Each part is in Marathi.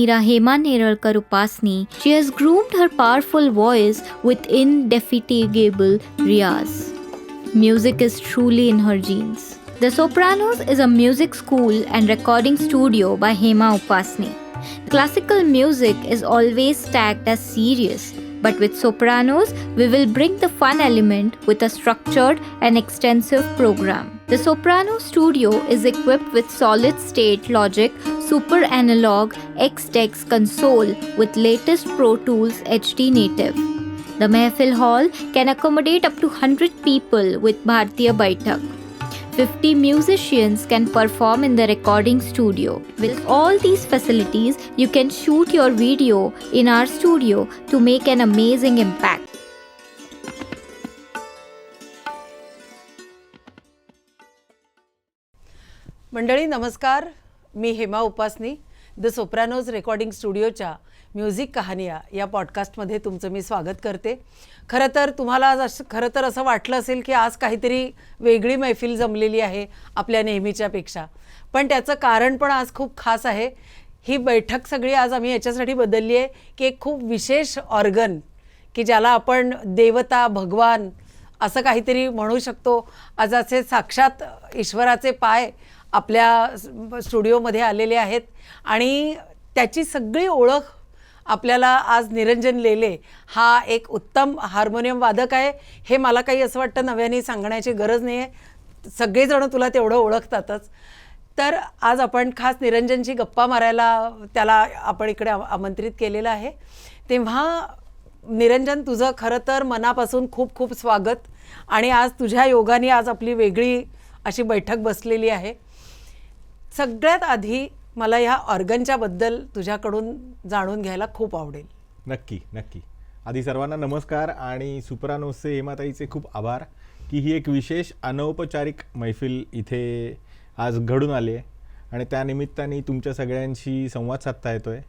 Mahira Hema Neralkar Upasni, she has groomed her powerful voice with indefatigable riyaz. Music is truly in her genes. The Sopranos is a music school and recording studio by Hema Upasni. Classical music is always tagged as serious, but with Sopranos, we will bring the fun element with a structured and extensive program. The Soprano studio is equipped with solid-state Logic Super Analog X-Dex console with latest Pro Tools HD Native. The Mehfil Hall can accommodate up to 100 people with Bhartiya Baitak. 50 musicians can perform in the recording studio. With all these facilities, you can shoot your video in our studio to make an amazing impact. मंडळी नमस्कार, मी हेमा उपासनी द सोप्रानोज रेकॉर्डिंग स्टुडिओच्या म्युझिक कहानिया या पॉडकास्टमध्ये तुमचं मी स्वागत करते. खरं तर तुम्हाला असं वाटलं असेल की आज काहीतरी वेगळी मैफिल जमलेली आहे आपल्या नेहमीच्यापेक्षा, पण त्याचं कारण पण आज खूप खास आहे. ही बैठक सगळी आज आम्ही याच्यासाठी बदलली आहे की एक खूप विशेष ऑर्गन की ज्याला आपण देवता भगवान असं काहीतरी म्हणू शकतो, आज असे साक्षात ईश्वराचे पाय आपल्या स्टुडिओमध्ये आलेले आहेत आणि त्याची सगळी ओळख आपल्याला आज निरंजन लेले हा एक उत्तम हार्मोनियम वादक आहे. हे मला काही असं वाटतं नव्याने सांगण्याची गरज नाही आहे, सगळेजण तुला तेवढं ओळखतातच. तर आज आपण खास निरंजनची गप्पा मारायला त्याला आपण इकडे आमंत्रित केलेलं आहे. तेव्हा निरंजन, तुझं खरं तर मनापासून खूप खूप स्वागत. आणि आज तुझ्या योगाने आज आपली वेगळी अशी बैठक बसलेली आहे. सगळ्यात आधी मला ह्या ऑर्गनच्या बद्दल तुझ्याकडून जाणून घ्यायला खूप आवडेल. नक्की नक्की. आधी सर्वांना नमस्कार आणि सुप्रानोसचे हेमाताईचे खूप आभार की ही एक विशेष अनौपचारिक मैफिल इथे आज घडून आली आहे आणि त्यानिमित्ताने तुमच्या सगळ्यांशी संवाद साधता येतोय.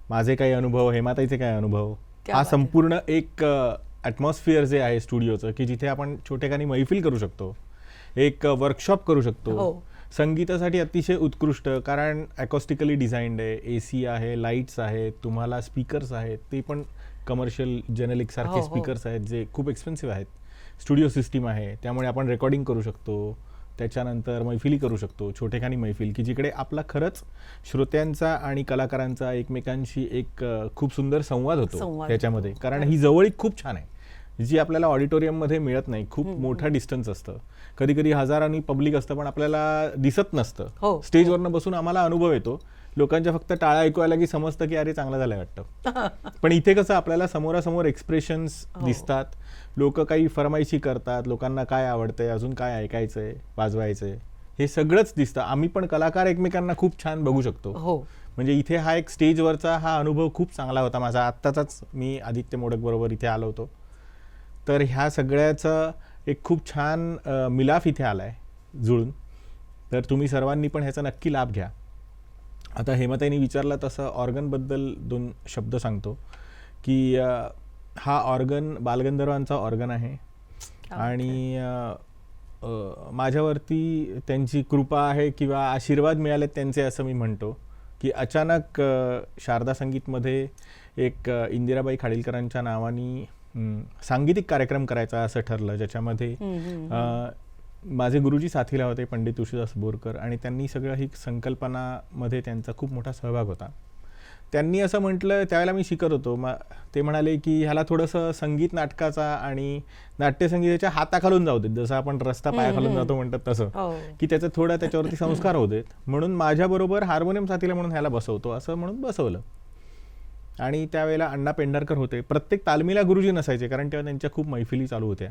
माझे काही अनुभव, हेमाताईचे काही अनुभव, हा संपूर्ण एक ॲटमॉस्फिअर जे आहे स्टुडिओचं की जिथे आपण छोटेखानी मैफिल करू शकतो, एक वर्कशॉप करू शकतो. संगीतासाठी अतिशय उत्कृष्ट, कारण ॲकॉस्टिकली डिझाईन्ड आहे, AC आहे, लाईट्स आहेत, तुम्हाला स्पीकर्स आहेत, ते पण कमर्शियल जेनेलिक सारखे स्पीकर्स आहेत जे खूप एक्सपेन्सिव्ह आहेत. स्टुडिओ सिस्टीम आहे, त्यामुळे आपण रेकॉर्डिंग करू शकतो, त्याच्यानंतर मैफिली करू शकतो, छोटेखानी मैफिल की जिकडे आपला खरंच श्रोत्यांचा आणि कलाकारांचा एकमेकांशी एक खूप सुंदर संवाद होतो त्याच्यामध्ये. कारण ही जवळीक खूप छान आहे जी आपल्याला ऑडिटोरियममध्ये मिळत नाही. खूप मोठं डिस्टन्स असतं, कधी कधी हजारांनी पब्लिक असतं पण आपल्याला दिसत नसतं. स्टेजवरनं बसून आम्हाला अनुभव येतो, लोकांच्या फक्त टाळ्या ऐकू आल्या की समजतं की अरे चांगलं झालं वाटतं. पण इथे कसं आपल्याला समोरासमोर एक्सप्रेशन्स दिसतात, लोक काही फरमाईशी करतात, लोकांना काय आवडतंय, अजून काय ऐकायचंय, वाजवायचंय, हे सगळंच दिसतं. आम्ही पण कलाकार एकमेकांना खूप छान बघू शकतो. म्हणजे इथे हा एक स्टेजवरचा हा अनुभव खूप चांगला होता माझा. आत्ताचाच मी आदित्य मोडक बरोबर इथे आलो होतो, तर ह्या सगळ्याचं एक खूप छान मिलाफ इथे आला आहे जुळून. तर तुम्ही सर्वांनी पण ह्याचा नक्की लाभ घ्या. आता हेमाताईंनी विचारलं तसं ऑर्गनबद्दल 2 शब्द सांगतो की हा ऑर्गन बालगंधर्वांचा ऑर्गन आहे आणि माझ्यावरती त्यांची कृपा आहे किंवा आशीर्वाद मिळाले त्यांचे असं मी म्हणतो की अचानक शारदा संगीतमध्ये एक इंदिराबाई खाडीलकरांच्या नावाने सांगीतिक कार्यक्रम करायचा असं ठरलं, ज्याच्यामध्ये माझे गुरुजी साथीला होते पंडित तुळशीदास बोरकर, आणि त्यांनी सगळं ही संकल्पनामध्ये त्यांचा खूप मोठा सहभाग होता. त्यांनी असं म्हटलं, त्यावेळेला मी शिकत होतो, ते म्हणाले की ह्याला थोडंसं संगीत नाटकाचा आणि नाट्यसंगीताच्या हाताखालून जाऊ देत, जसं आपण रस्ता पायाखालून जातो म्हणतात तसं, की त्याचं थोडं त्याच्यावरती संस्कार होऊ देत, म्हणून माझ्याबरोबर हार्मोनियम साथीला म्हणून ह्याला बसवतो असं म्हणून बसवलं. आणि त्यावेळेला अण्णा पेंढारकर होते. प्रत्येक तालमीला गुरुजी नसायचे कारण तेव्हा त्यांच्या खूप मैफिली चालू होत्या.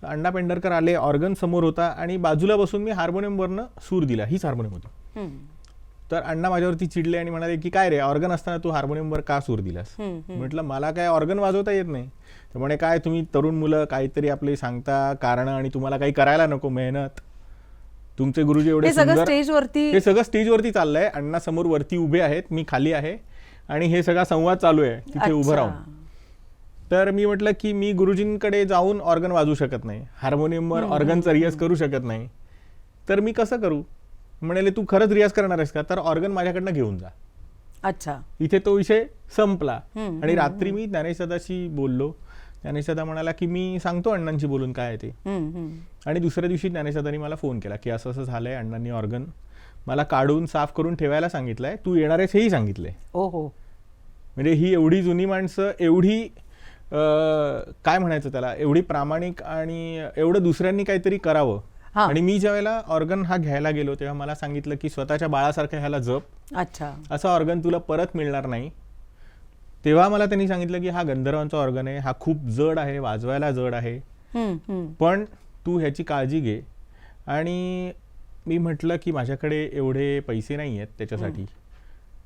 अण्णा पेंढारकर आले, ऑर्गन समोर होता आणि बाजूला बसून मी हार्मोनियमवरनं सूर दिला. हीच हार्मोनियम होती. तर अण्णा माझ्यावरती चिडले आणि म्हणाले की काय रे, ऑर्गन असताना तू हार्मोनियमवर का सूर दिलास? म्हटलं मला काय ऑर्गन वाजवता येत नाही. तर म्हणे काय तुम्ही तरुण मुलं काहीतरी आपले सांगता कारण आणि तुम्हाला काही करायला नको मेहनत, तुमचे गुरुजी एवढे सुंदर, हे सगळं स्टेजवरती चाललंय, अण्णा समोर वरती उभे आहेत, मी खाली आहे आणि हे सगळा संवाद चालू आहे तिथे उभं राहून. तर मी म्हटलं की मी गुरुजींकडे जाऊन ऑर्गन वाजवू शकत नाही, हार्मोनियमवर ऑर्गनचा रियाज करू शकत नाही, तर मी कसं करू? म्हणाले तू खरंच रियाज करणार आहेस का? तर ऑर्गन माझ्याकडनं घेऊन जा. अच्छा. इथे तो विषय संपला. आणि रात्री मी ज्ञानेशदादाशी बोललो. ज्ञानेशदा म्हणाला की मी सांगतो अण्णांशी बोलून काय आहे ते. आणि दुसऱ्या दिवशी ज्ञानेशदानी मला फोन केला की असं असं झालंय, अण्णांनी ऑर्गन मला काढून साफ करून ठेवायला सांगितलंय, तू येणार आहेस हेही सांगितलंय. ओहो. म्हणजे ही एवढी जुनी माणसं, एवढी काय म्हणायचं त्याला, एवढी प्रामाणिक आणि एवढं दुसऱ्यांनी काहीतरी करावं. आणि मी ज्या वेळेला ऑर्गन हा घ्यायला गेलो तेव्हा मला सांगितलं की स्वतःच्या बाळासारखं ह्याला जप, अच्छा, असं ऑर्गन तुला परत मिळणार नाही. तेव्हा मला त्यांनी सांगितलं की हा गंधर्वांचा ऑर्गन आहे, हा खूप जड आहे, वाजवायला जड आहे, पण तू ह्याची काळजी घे. आणि मी म्हटलं की माझ्याकडे एवढे पैसे नाही आहेत त्याच्यासाठी.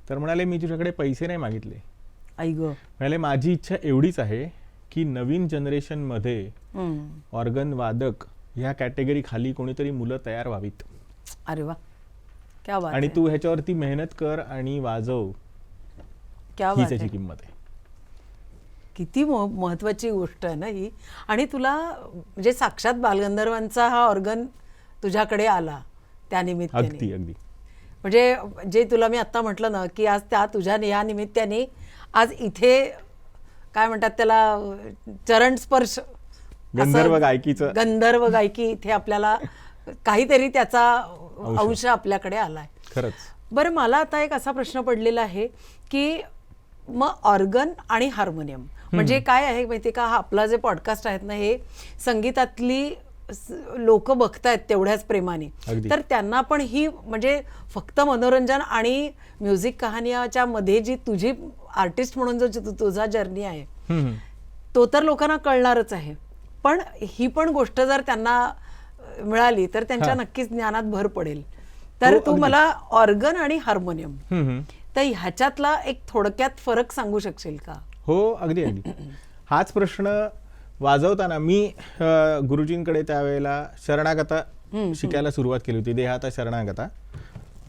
तर म्हणाले मी तुझ्याकडे पैसे नाही मागितले. आई ग. म्हणाले माझी इच्छा एवढीच आहे की नवीन जनरेशनमध्ये ऑर्गन वादक ह्या कॅटेगरी खाली कोणीतरी मुलं तयार व्हावीत. अरे वा, क्या बात आणि आहे. तू ह्याच्यावरती मेहनत कर आणि वाजव, क्या हीच बात त्याची आहे. किंमत आहे. किती महत्वाची गोष्ट आहे ना ही. आणि तुला म्हणजे साक्षात बालगंधर्वांचा हा ऑर्गन तुझ्याकडे आला त्या निमित्ताने. अगदी अगदी. म्हणजे जे तुला मी आता म्हटलं ना की आज त्या तुझ्या या निमित्ताने आज इथे काय म्हणतात त्याला, चरण स्पर्श, गंधर्व गायकीचं, गंधर्व गायकी इथे आपल्याला काहीतरी त्याचा अंश आपल्याकडे आलाय. खरंच. बरं, मला आता एक असा प्रश्न पडलेला आहे की मग ऑर्गन आणि हार्मोनियम म्हणजे काय आहे माहिती का, हा आपला जे पॉडकास्ट आहेत ना हे संगीतातली लोक बघतायत तेवढ्याच प्रेमाने, तर त्यांना पण ही म्हणजे फक्त मनोरंजन आणि म्युझिक कहाणीच्या मध्ये जी तुझी आर्टिस्ट म्हणून जो तुझा जर्नी आहे तो तर लोकांना कळणारच आहे, पण ही पण गोष्ट जर त्यांना मिळाली तर त्यांच्या नक्कीच ज्ञानात भर पडेल. तर तू मला ऑर्गन आणि हार्मोनियम तर ह्याच्यातला एक थोडक्यात फरक सांगू शकशील का? हो, अगदी अगदी. हाच प्रश्न वाजवताना मी गुरुजींकडे त्यावेळेला शरणागता शिकायला सुरुवात केली होती, देहाता शरणागता.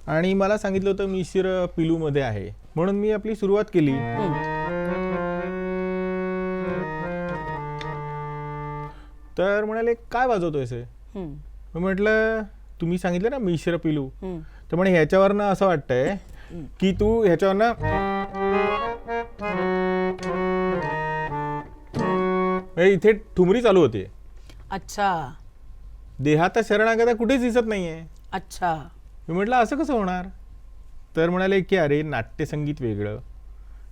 आणि मला सांगितलं होतं मिश्र पिलू मध्ये आहे, म्हणून मी आपली सुरुवात केली. तर म्हणाले काय वाजवतोयस? मी म्हटलं तुम्ही सांगितलं ना मिश्र पिलू, तर म्हणे ह्याच्यावरनं असं वाटतंय की तू ह्याच्यावरनं इथे ठुमरी चालू होते. अच्छा. देहाता शरणागता कुठेच दिसत नाहीये. अच्छा. मी म्हटलं असं कसं होणार? तर म्हणाले की अरे नाट्यसंगीत वेगळं,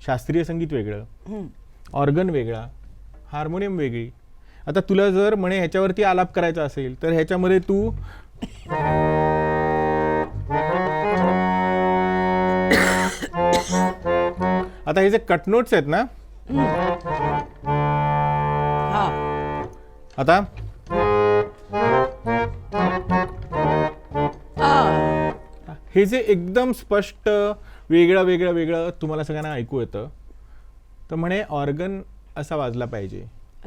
शास्त्रीय संगीत वेगळं, ऑर्गन वेगळा, हार्मोनियम वेगळी. आता तुला जर म्हणे ह्याच्यावरती आलाप करायचा असेल तर ह्याच्यामध्ये तू आता हे जे कटनोट्स आहेत ना, आता हे जे एकदम स्पष्ट वेगळं वेगळं वेगळं तुम्हाला सगळ्यांना ऐकू येतं, तर म्हणे ऑर्गन असा वाजला पाहिजे.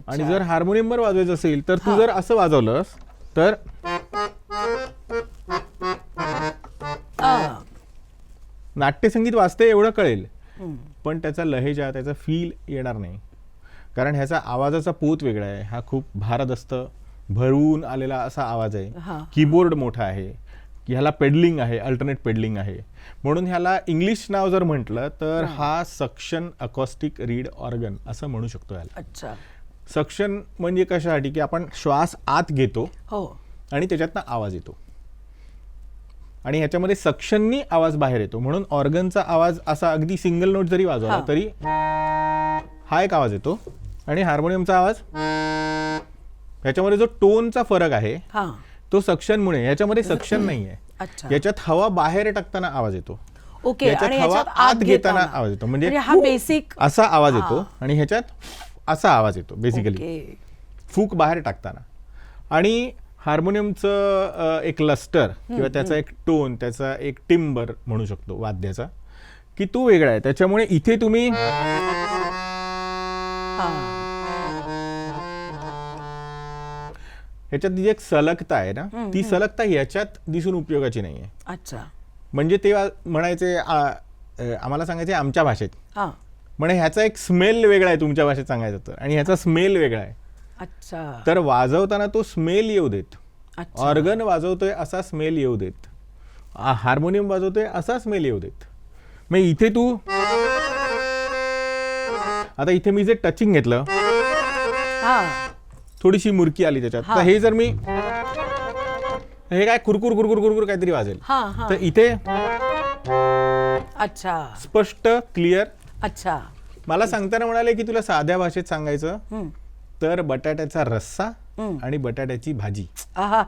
आणि जर हार्मोनियमवर वाजवायचं असेल तर तू जर असं वाजवलंस तर नाट्यसंगीत वाजते एवढं कळेल, पण त्याचा लहेजा, त्याचा फील येणार नाही. कारण ह्याचा आवाजाचा पोत वेगळा आहे. हा खूप भारदस्त भरवून आलेला असा आवाज आहे. कीबोर्ड मोठा आहे, ह्याला पेडलिंग आहे, अल्टरनेट पेडलिंग आहे. म्हणून ह्याला इंग्लिश नाव जर म्हटलं तर हा सक्शन अकॉस्टिक रीड ऑर्गन असं म्हणू शकतो याला. अच्छा. सक्शन म्हणजे कशासाठी की आपण श्वास आत घेतो आणि त्याच्यातनं आवाज येतो, आणि ह्याच्यामध्ये सक्शननी आवाज बाहेर येतो. म्हणून ऑर्गनचा आवाज असा अगदी सिंगल नोट जरी वाजवला तरी हा एक आवाज येतो. आणि हार्मोनियमचा आवाज, ह्याच्यामध्ये जो टोनचा फरक आहे तो सक्शनमुळे, ह्याच्यामध्ये सक्शन नाहीये, याच्यात हवा बाहेर टाकताना आवाज येतो, याच्यात हवा आत घेताना आवाज येतो. म्हणजे हा बेसिक असा आवाज येतो आणि ह्याच्यात असा आवाज येतो बेसिकली, फूक बाहेर टाकताना. आणि हार्मोनियमचं एक लस्टर किंवा त्याचा एक टोन, त्याचा एक टिम्बर म्हणू शकतो वाद्याचा, की तो वेगळा आहे. त्याच्यामुळे इथे तुम्ही ह्याच्यात जी एक सलगता आहे ना, ती सलगता ह्याच्यात दिसून उपयोगाची नाहीये. अच्छा. म्हणजे ते म्हणायचे आम्हाला सांगायचे आमच्या भाषेत, म्हणे ह्याचा एक स्मेल वेगळा आहे तुमच्या भाषेत सांगायचं तर, आणि ह्याचा स्मेल वेगळा आहे. अच्छा. तर वाजवताना तो स्मेल येऊ देत. ऑर्गन वाजवतोय असा स्मेल येऊ देत, हार्मोनियम वाजवतोय असा स्मेल येऊ देत. मग इथे तू आता इथे मी जे टचिंग घेतलं, हा थोडीशी मुरकी आली त्याच्यात, तर हे जर मी हे काय कुरकुर कुरकुर कुरकुर काहीतरी वाजेल, हा हा तर इथे अच्छा स्पष्ट क्लिअर. अच्छा मला सांगताना म्हणाले की तुला साध्या भाषेत सांगायचं हम्म. तर बटाट्याचा रस्सा आणि बटाट्याची भाजी. आहा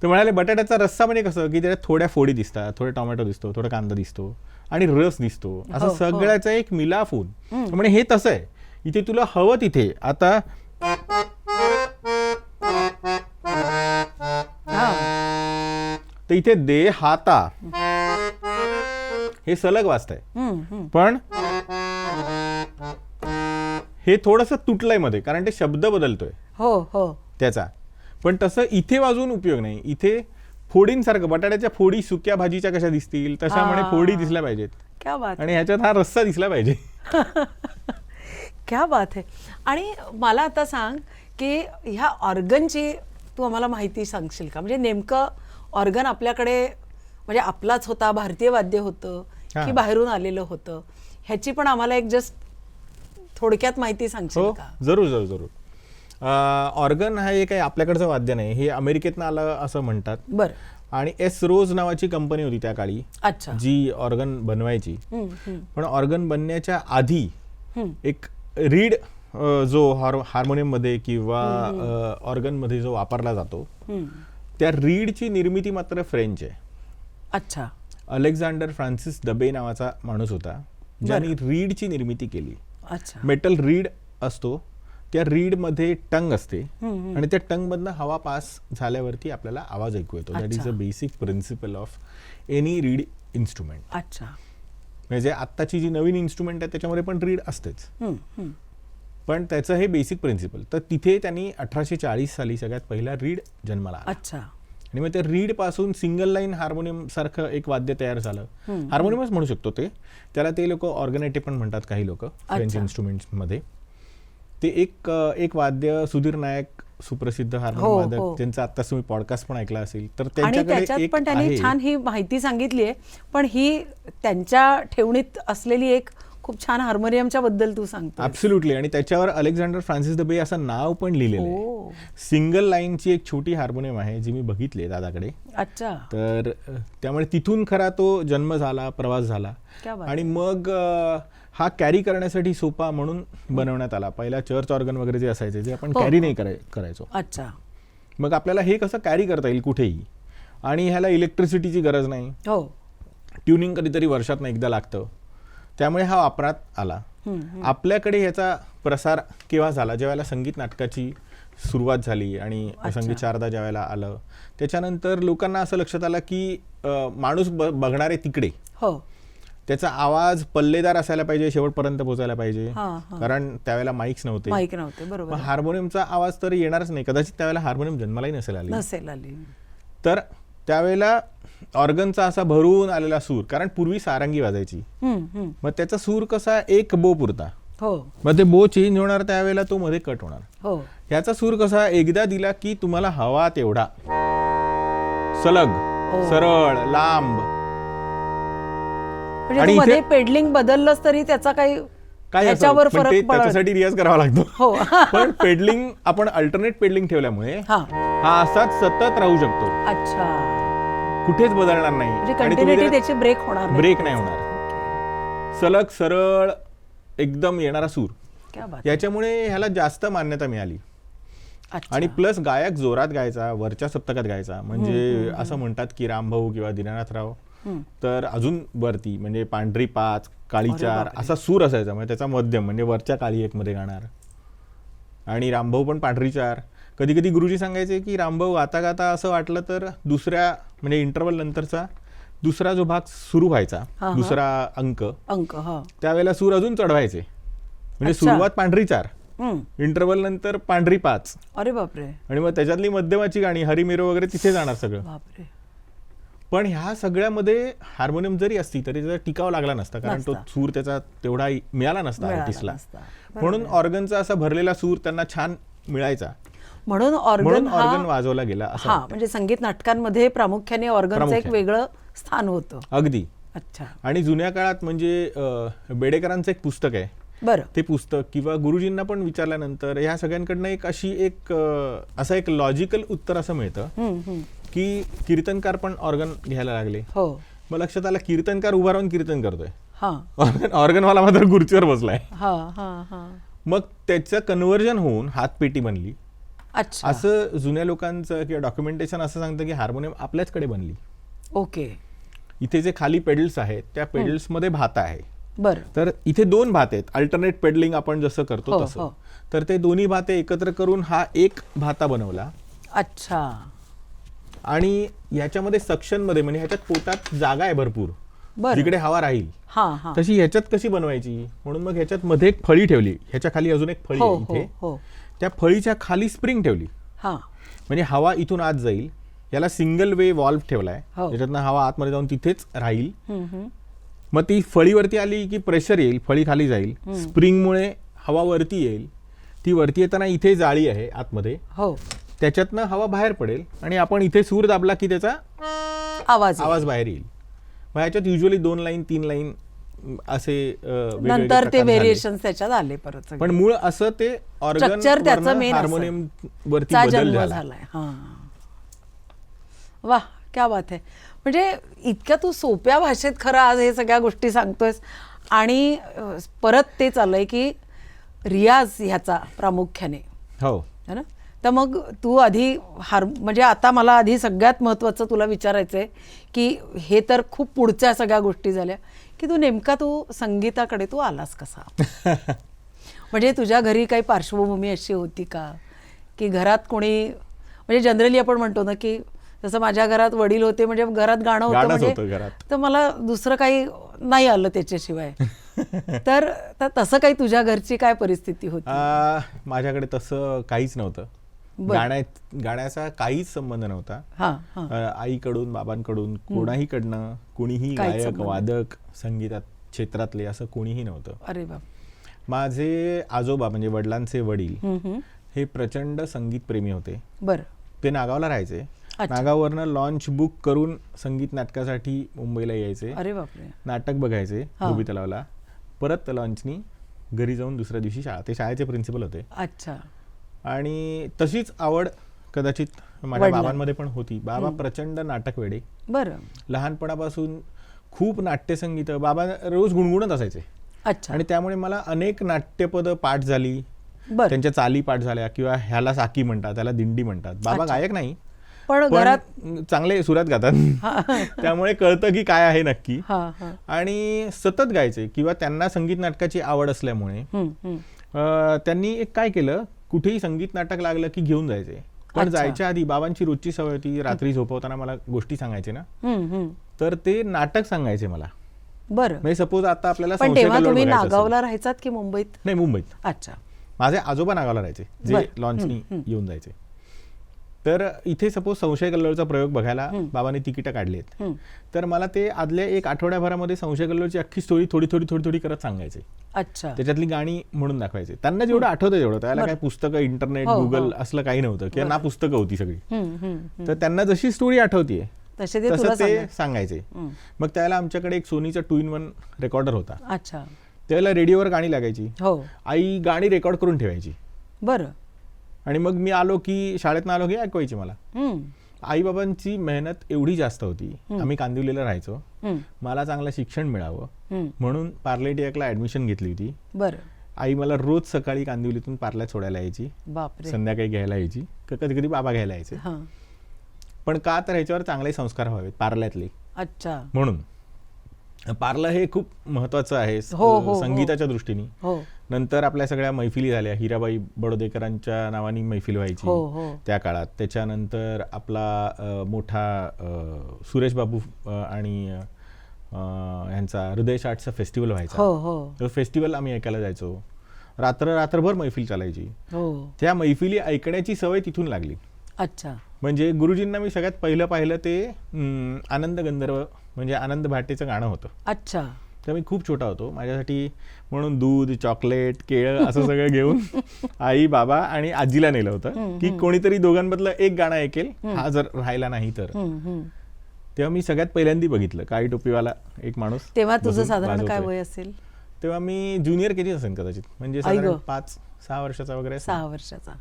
तर म्हणाले बटाट्याचा रस्सा म्हणजे कसं की त्याच्यात थोड्या फोडी दिसतात, थोडा टोमॅटो दिसतो, थोडा कांदा दिसतो आणि रस दिसतो, असं हो. सगळ्याचा एक मिलाफ होऊन म्हणजे हे तसं आहे. इथे तुला हवं तिथे आता हा तर इथे दे हाता हे सलग वाजतंय, पण हे थोडंसं तुटलंय मध्ये, कारण ते शब्द बदलतोय हो हो त्याचा. पण तसं इथे वाजून उपयोग नाही. इथे फोडींसारखं, बटाट्याच्या फोडी सुक्या भाजीच्या कशा दिसतील तशा म्हणे फोडी दिसल्या पाहिजेत क्या बात आणि ह्याच्यात हा रस्सा दिसला पाहिजे. क्या बात आहे. आणि मला आता सांग की ह्या ऑर्गनची तू आम्हाला माहिती सांगशील का? म्हणजे नेमकं ऑर्गन आपल्याकडे म्हणजे आपलाच होता, भारतीय वाद्य होतं हा. की बाहेरून आलेलं होतं, ह्याची पण आम्हाला एक जस्ट थोडक्यात माहिती सांगशील हो का? जरूर जरूर जरूर. ऑर्गन हा एक काही आपल्याकडचं वाद्य नाही, हे अमेरिकेतनं आलं असं म्हणतात. बरं आणि एस रोज नावाची कंपनी होती त्या काळी अच्छा जी ऑर्गन बनवायची. हम्म. पण ऑर्गन बनण्याच्या आधी हम्म. एक रीड जो हार्मोनियममध्ये किंवा ऑर्गनमध्ये जो वापरला जातो, हम्म. त्या रीडची निर्मिती मात्र फ्रेंच आहे. अच्छा अलेक्झांडर फ्रान्सिस दबे नावाचा माणूस होता ज्यांनी रीडची निर्मिती केली. अच्छा मेटल रीड असतो, त्या रीडमध्ये टंग असते आणि त्या टंगमधनं हवा पास झाल्यावरती आपल्याला आवाज ऐकू येतो. That is a basic principle of any read instrument. अच्छा म्हणजे आत्ताची जी नवीन इन्स्ट्रुमेंट आहे त्याच्यामध्ये पण रीड असतेच, हम्म. पण त्याचं हे बेसिक प्रिन्सिपल. तर तिथे त्यांनी 1840 साली सगळ्यात पहिला रीड जन्माला आला. अच्छा आणि मग त्या रीड पासून सिंगल लाईन हार्मोनियम सारखं एक वाद्य तयार झालं. हार्मोनियमच म्हणू शकतो ते, त्याला ते लोक ऑर्गनेटे पण म्हणतात काही लोक फ्रेंच इन्स्ट्रुमेंट्स मध्ये. ते एक वाद्य सुधीर नायक सुप्रसिद्ध हार्मोनियम वादक, त्यांचा आत्ताच तुम्ही पॉडकास्ट पण ऐकला असेल, तर आणि त्याच्यात त्यांच्याकडे पण एक त्यांनी आहे. छान ही माहिती सांगितली आहे. पण ही त्यांच्या ठेवणीत असलेली एक खूप छान हार्मोनियमच्या बद्दल तू सांगतो. ऍब्सोल्युटली. आणि त्याच्यावर अलेक्झांडर फ्रान्सिस दबे असं नाव पण लिहिलेलं आहे. सिंगल लाईनची एक छोटी हार्मोनियम आहे जी मी बघितली दादाकडे. अच्छा तर त्यामुळे तिथून खरा तो जन्म झाला, प्रवास झाला. क्या बात. आणि मग हा कॅरी करण्यासाठी सोपा म्हणून बनवण्यात आला. पहिला चर्च ऑर्गन वगैरे जे असायचे जे आपण कॅरी नाही करायचो. अच्छा मग आपल्याला हे कसं कॅरी करता येईल कुठेही, आणि ह्याला इलेक्ट्रिसिटीची गरज नाही, हो ट्युनिंग कधीतरी वर्षातनं एकदा लागतं, त्यामुळे हा वापरात आला. आपल्याकडे ह्याचा प्रसार केव्हा झाला, ज्यावेळेला संगीत नाटकाची सुरुवात झाली आणि संगीत शारदा ज्यावेळेला आलं, त्याच्यानंतर लोकांना असं लक्षात आलं की माणूस बघणारे तिकडे, हो त्याचा आवाज पल्लेदार असायला पाहिजे, शेवटपर्यंत पोहोचायला पाहिजे, हा. कारण त्यावेळेला माईक्स नव्हते. माईक नव्हते बरोबर. मग हार्मोनियमचा आवाज तर येणारच नाही, कदाचित त्यावेळेला हार्मोनियम जन्मालाही नसेल आली. तर त्यावेळेला ऑर्गनचा असा भरून आलेला सूर, कारण पूर्वी सारंगी वाजायची, मग त्याचा सूर कसा एक बो पुरता, हो मग ते बो चेंज होणार, त्यावेळेला तो मध्ये कट होणार. हो ह्याचा सूर कसा एकदा दिला की तुम्हाला हवा तेवढा सलग, सरळ, लांब. म्हणजे मध्ये पेडलिंग बदललंच तरी त्याचा काही काय ह्याच्यावर पण फरक ते पडत. त्याच्यासाठी रियाज करावा लागतो. हो पण पेडलिंग आपण अल्टरनेट पेडलिंग ठेवल्यामुळे हा हा असाच सतत राहू शकतो, अच्छा. कुठेच बदलणार म्हणजे नाही, आणि कंटिन्युटी त्याची ब्रेक होणार नाही. ब्रेक नाही होणार, सलग सरळ एकदम येणारा सूर. क्या बात. याच्यामुळे ह्याला जास्त मान्यता मिळाली. अच्छा. आणि प्लस गायक जोरात गायचा, वरच्या सप्तकात गायचा, म्हणजे असं म्हणतात की रामभाऊ किंवा दीनानाथराव तर अजून वरती, म्हणजे पांढरी पाच, काळी चार असा सूर असायचा, म्हणजे त्याचा मध्यम म्हणजे वरच्या काळी एक मध्ये गाणार, आणि रामभाऊ पण पांढरी चार. कधी कधी गुरुजी सांगायचे की रामभाऊ गाता गाता असं वाटलं तर दुसऱ्या म्हणजे इंटरव्हल नंतरचा दुसरा जो भाग सुरू व्हायचा, दुसरा अंक त्यावेळेला सूर अजून चढवायचे, म्हणजे सुरुवात पांढरी चार, इंटरव्हल नंतर पांढरी पाच. अरे बापरे. आणि मग त्याच्यातली मध्यमाची गाणी हरिमिरो वगैरे तिथे जाणार सगळं. बापरे. पण ह्या सगळ्यामध्ये हार्मोनियम जरी असती तरी त्याचा टिकाव लागला नसता, कारण तो सूर त्याचा तेवढा मिळाला नसता आर्टिस्टला. म्हणून ऑर्गनचा असा भरलेला सूर त्यांना छान मिळायचा, म्हणून ऑर्गन वाजवला गेला. म्हणजे संगीत नाटकांमध्ये प्रामुख्याने ऑर्गनचं एक वेगळं स्थान होतं. अगदी. अच्छा. आणि जुन्या काळात म्हणजे बेडेकरांचं एक पुस्तक आहे, बरं. ते पुस्तक किंवा गुरुजींना पण विचारल्यानंतर ह्या सगळ्यांकडनं एक अशी एक असं एक लॉजिकल उत्तर असं मिळतं की कीर्तनकार पण ऑर्गन घ्यायला लागले. हो. मग लक्षात आलं कीर्तनकार उभा राहून कीर्तन करतोय, हां ऑर्गनवाला मात्र खुर्चीवर बसलाय. हां. मग त्याचं कन्व्हर्जन होऊन हातपेटी बनली. अच्छा. असं जुन्या लोकांचं किंवा डॉक्युमेंटेशन असं सांगतं की हार्मोनियम आपल्याचकडे बनली. ओके. इथे जे खाली पेडल्स आहेत त्या पेडल्समध्ये भाता आहे. बरं. तर इथे 2 भाते आहेत, अल्टरनेट पेडलिंग आपण जसं करतो हो, तसं. हो. तर ते दोन्ही भाते एकत्र करून हा एक भाता बनवला. अच्छा. आणि ह्याच्यामध्ये सक्शन मध्ये म्हणजे ह्याच्यात पोटात जागा आहे भरपूर, बरं. जिकडे हवा राहील हां. तशी ह्याच्यात कशी बनवायची, म्हणून मग ह्याच्यात मध्ये एक फळी ठेवली, ह्याच्या खाली अजून एक फळी हो आहे हो इथे. हो. त्या फळीच्या खाली स्प्रिंग ठेवली, हां. म्हणजे हवा इथून आत जाईल. याला सिंगल वे वॉल्व ठेवलाय, हो. ज्याच्यातनं हवा आतमध्ये जाऊन तिथेच राहील. हम्म. मग ती फळीवरती आली की प्रेशर येईल, फळी खाली जाईल, स्प्रिंगमुळे हवा वरती येईल. ती वरती येताना इथे जाळी आहे आतमध्ये, हो. त्याच्यातनं हवा बाहेर पडेल आणि आपण इथे सूर दाबला की त्याचा आवाज बाहेर येईल. मग ह्याच्यात युजली 2 लाईन 3 लाईन असे वेगवेगळे नंतर ते प्रकार झाले. व्हेरिएशन त्याच्यात आले परत सगळे. पण मूळ असं ते ऑर्गन Structure त्याचं main हार्मोनियम वरती चा बदल जन्म झाला. झालाय. हां. वा, क्या बात आहे. म्हणजे इतक्या तू सोप्या भाषेत खरं आज हे सगळ्या गोष्टी सांगतोयस आणि परत ते चाललंय की रियाज ह्याचा प्रामुख्याने, हो. है ना. तर मग तू आधी म्हणजे आता मला आधी सगळ्यात महत्त्वाचं तुला विचारायचं आहे की हे तर खूप पुढच्या सगळ्या गोष्टी झाल्या की तू संगीताकडे तू आलास कसा? म्हणजे तुझ्या घरी काही पार्श्वभूमी अशी होती का की घरात कोणी, म्हणजे जनरली आपण म्हणतो ना की जसं माझ्या घरात वडील होते म्हणजे घरात गाणं होतं गाणंच म्हणजे होतं घरात. तर मला दुसरं काही नाही आलं त्याच्याशिवाय. तर तसं काही तुझ्या घरची काय परिस्थिती होती? माझ्याकडे तसं काहीच नव्हतं. गाण्याचा काहीच संबंध नव्हता. आईकडून बाबांकडून कोणाहीकडनं कोणीही गायक वादक संगीतात क्षेत्रातले असं कोणीही नव्हतं. अरे बाप. माझे आजोबा म्हणजे वडिलांचे वडील हे प्रचंड संगीत प्रेमी होते. बरं. ते नागावला राहायचे. नागाववरनं लॉन्च बुक करून संगीत नाटकासाठी मुंबईला यायचे. अरे बापरे. नाटक बघायचे धोबी तलावला, परत लॉन्चनी घरी जाऊन दुसऱ्या दिवशी शाळा. ते शाळेचे प्रिन्सिपल होते. अच्छा. आणि तशीच आवड कदाचित माझ्या बाबांमध्ये पण होती. बाबा प्रचंड नाटक वेडे. बरं. लहानपणापासून खूप नाट्यसंगीत बाबा रोज गुणगुणत असायचे. अच्छा. आणि त्यामुळे मला अनेक नाट्यपद पाठ झाली, त्यांच्या चाली पाठ झाल्या, किंवा ह्याला साकी म्हणतात, त्याला दिंडी म्हणतात. बाबा गायक नाही पण घरात चांगले सुरात गातात, त्यामुळे कळतं की काय आहे नक्की. आणि सतत गायचे, किंवा त्यांना संगीत नाटकाची आवड असल्यामुळे त्यांनी एक काय केलं, कुठेही संगीत नाटक लागलं की घेऊन जायचे. पण जायच्या आधी बाबांची रोजची सवय होती, रात्री झोपवताना मला गोष्टी सांगायचे ना, तर ते नाटक सांगायचे मला. बरं. म्हणजे सपोज आता आपल्याला पण तेव्हा तुम्ही नागावला राहायचात की मुंबईत? नाही, मुंबईत. अच्छा. माझे आजोबा नागावला राहायचे, जे लॉन्चनी येऊन जायचे. तर इथे सपोज संशय कल्लोळचा प्रयोग बघायला बाबांनी तिकीटं काढली आहेत, तर मला ते आदल्या 1 आठवड्याभरामध्ये संशय कल्लोळची अख्खी स्टोरी थोडी थोडी थोडी थोडी करत सांगायचे. अच्छा. त्याच्यातली गाणी म्हणून दाखवायचे. त्यांना जेवढं आठवतं तेवढं. त्याला काय पुस्तकं, इंटरनेट, गुगल असलं काही नव्हतं, किंवा ना पुस्तकं होती सगळी. तर त्यांना जशी स्टोरी आठवतीये तसं ते सांगायचे. मग त्याला आमच्याकडे एक सोनीचा 2-in-1 रेकॉर्डर होता. अच्छा. त्यावेळेला रेडिओवर गाणी लागायची. हो. आई गाणी रेकॉर्ड करून ठेवायची. बरं. आणि मग मी आलो की, शाळेतनं आलो की ऐकवायची मला. आई बाबांची मेहनत एवढी जास्त होती. आम्ही कांदिवलीला राहायचो. मला चांगलं शिक्षण मिळावं म्हणून पार्ले टिळकला ऍडमिशन घेतली होती. बरं. आई मला रोज सकाळी कांदिवलीतून पार्ल्यात सोडायला यायची, संध्याकाळी घ्यायला यायची, कधी कधी बाबा घ्यायला यायचे. पण का तर ह्याच्यावर चांगले संस्कार व्हावेत पार्ल्यातले. अच्छा. म्हणून पार्लं हे खूप महत्वाचं आहे संगीताच्या दृष्टीने. नंतर आपल्या सगळ्या मैफिली झाल्या. हिराबाई बडोदेकरांच्या नावाने मैफिल व्हायची त्या काळात. त्याच्यानंतर आपला मोठा सुरेश बाबू आणि ह्यांचा हृदय शाटचा फेस्टिवल व्हायचा. फेस्टिवल आम्ही ऐकायला जायचो. रात्रभर मैफिल चालायची. त्या मैफिली ऐकण्याची सवय तिथून लागली. अच्छा. म्हणजे गुरुजींना मी सगळ्यात पहिलं पाहिलं ते आनंद गंधर्व म्हणजे आनंद भाटेचं गाणं होतं. अच्छा. तर मी खूप छोटा होतो. माझ्यासाठी म्हणून दूध, चॉकलेट, केळं असं सगळं घेऊन आई, बाबा आणि आजीला नेलं होतं की कोणीतरी दोघांमधलं एक गाणं ऐकेल, हा जर राहिला नाही तर. तेव्हा मी सगळ्यात पहिल्यांदा बघितलं काळी टोपीवाला एक माणूस तेव्हा तुझं बसून साधारण काय वाजवतोय. वय असेल? तेव्हा मी ज्युनियर केजी असेल कदाचित, म्हणजे आई साधारण गं. 5-6 वर्षाचा वगैरे असेल. 6 वर्षाचा.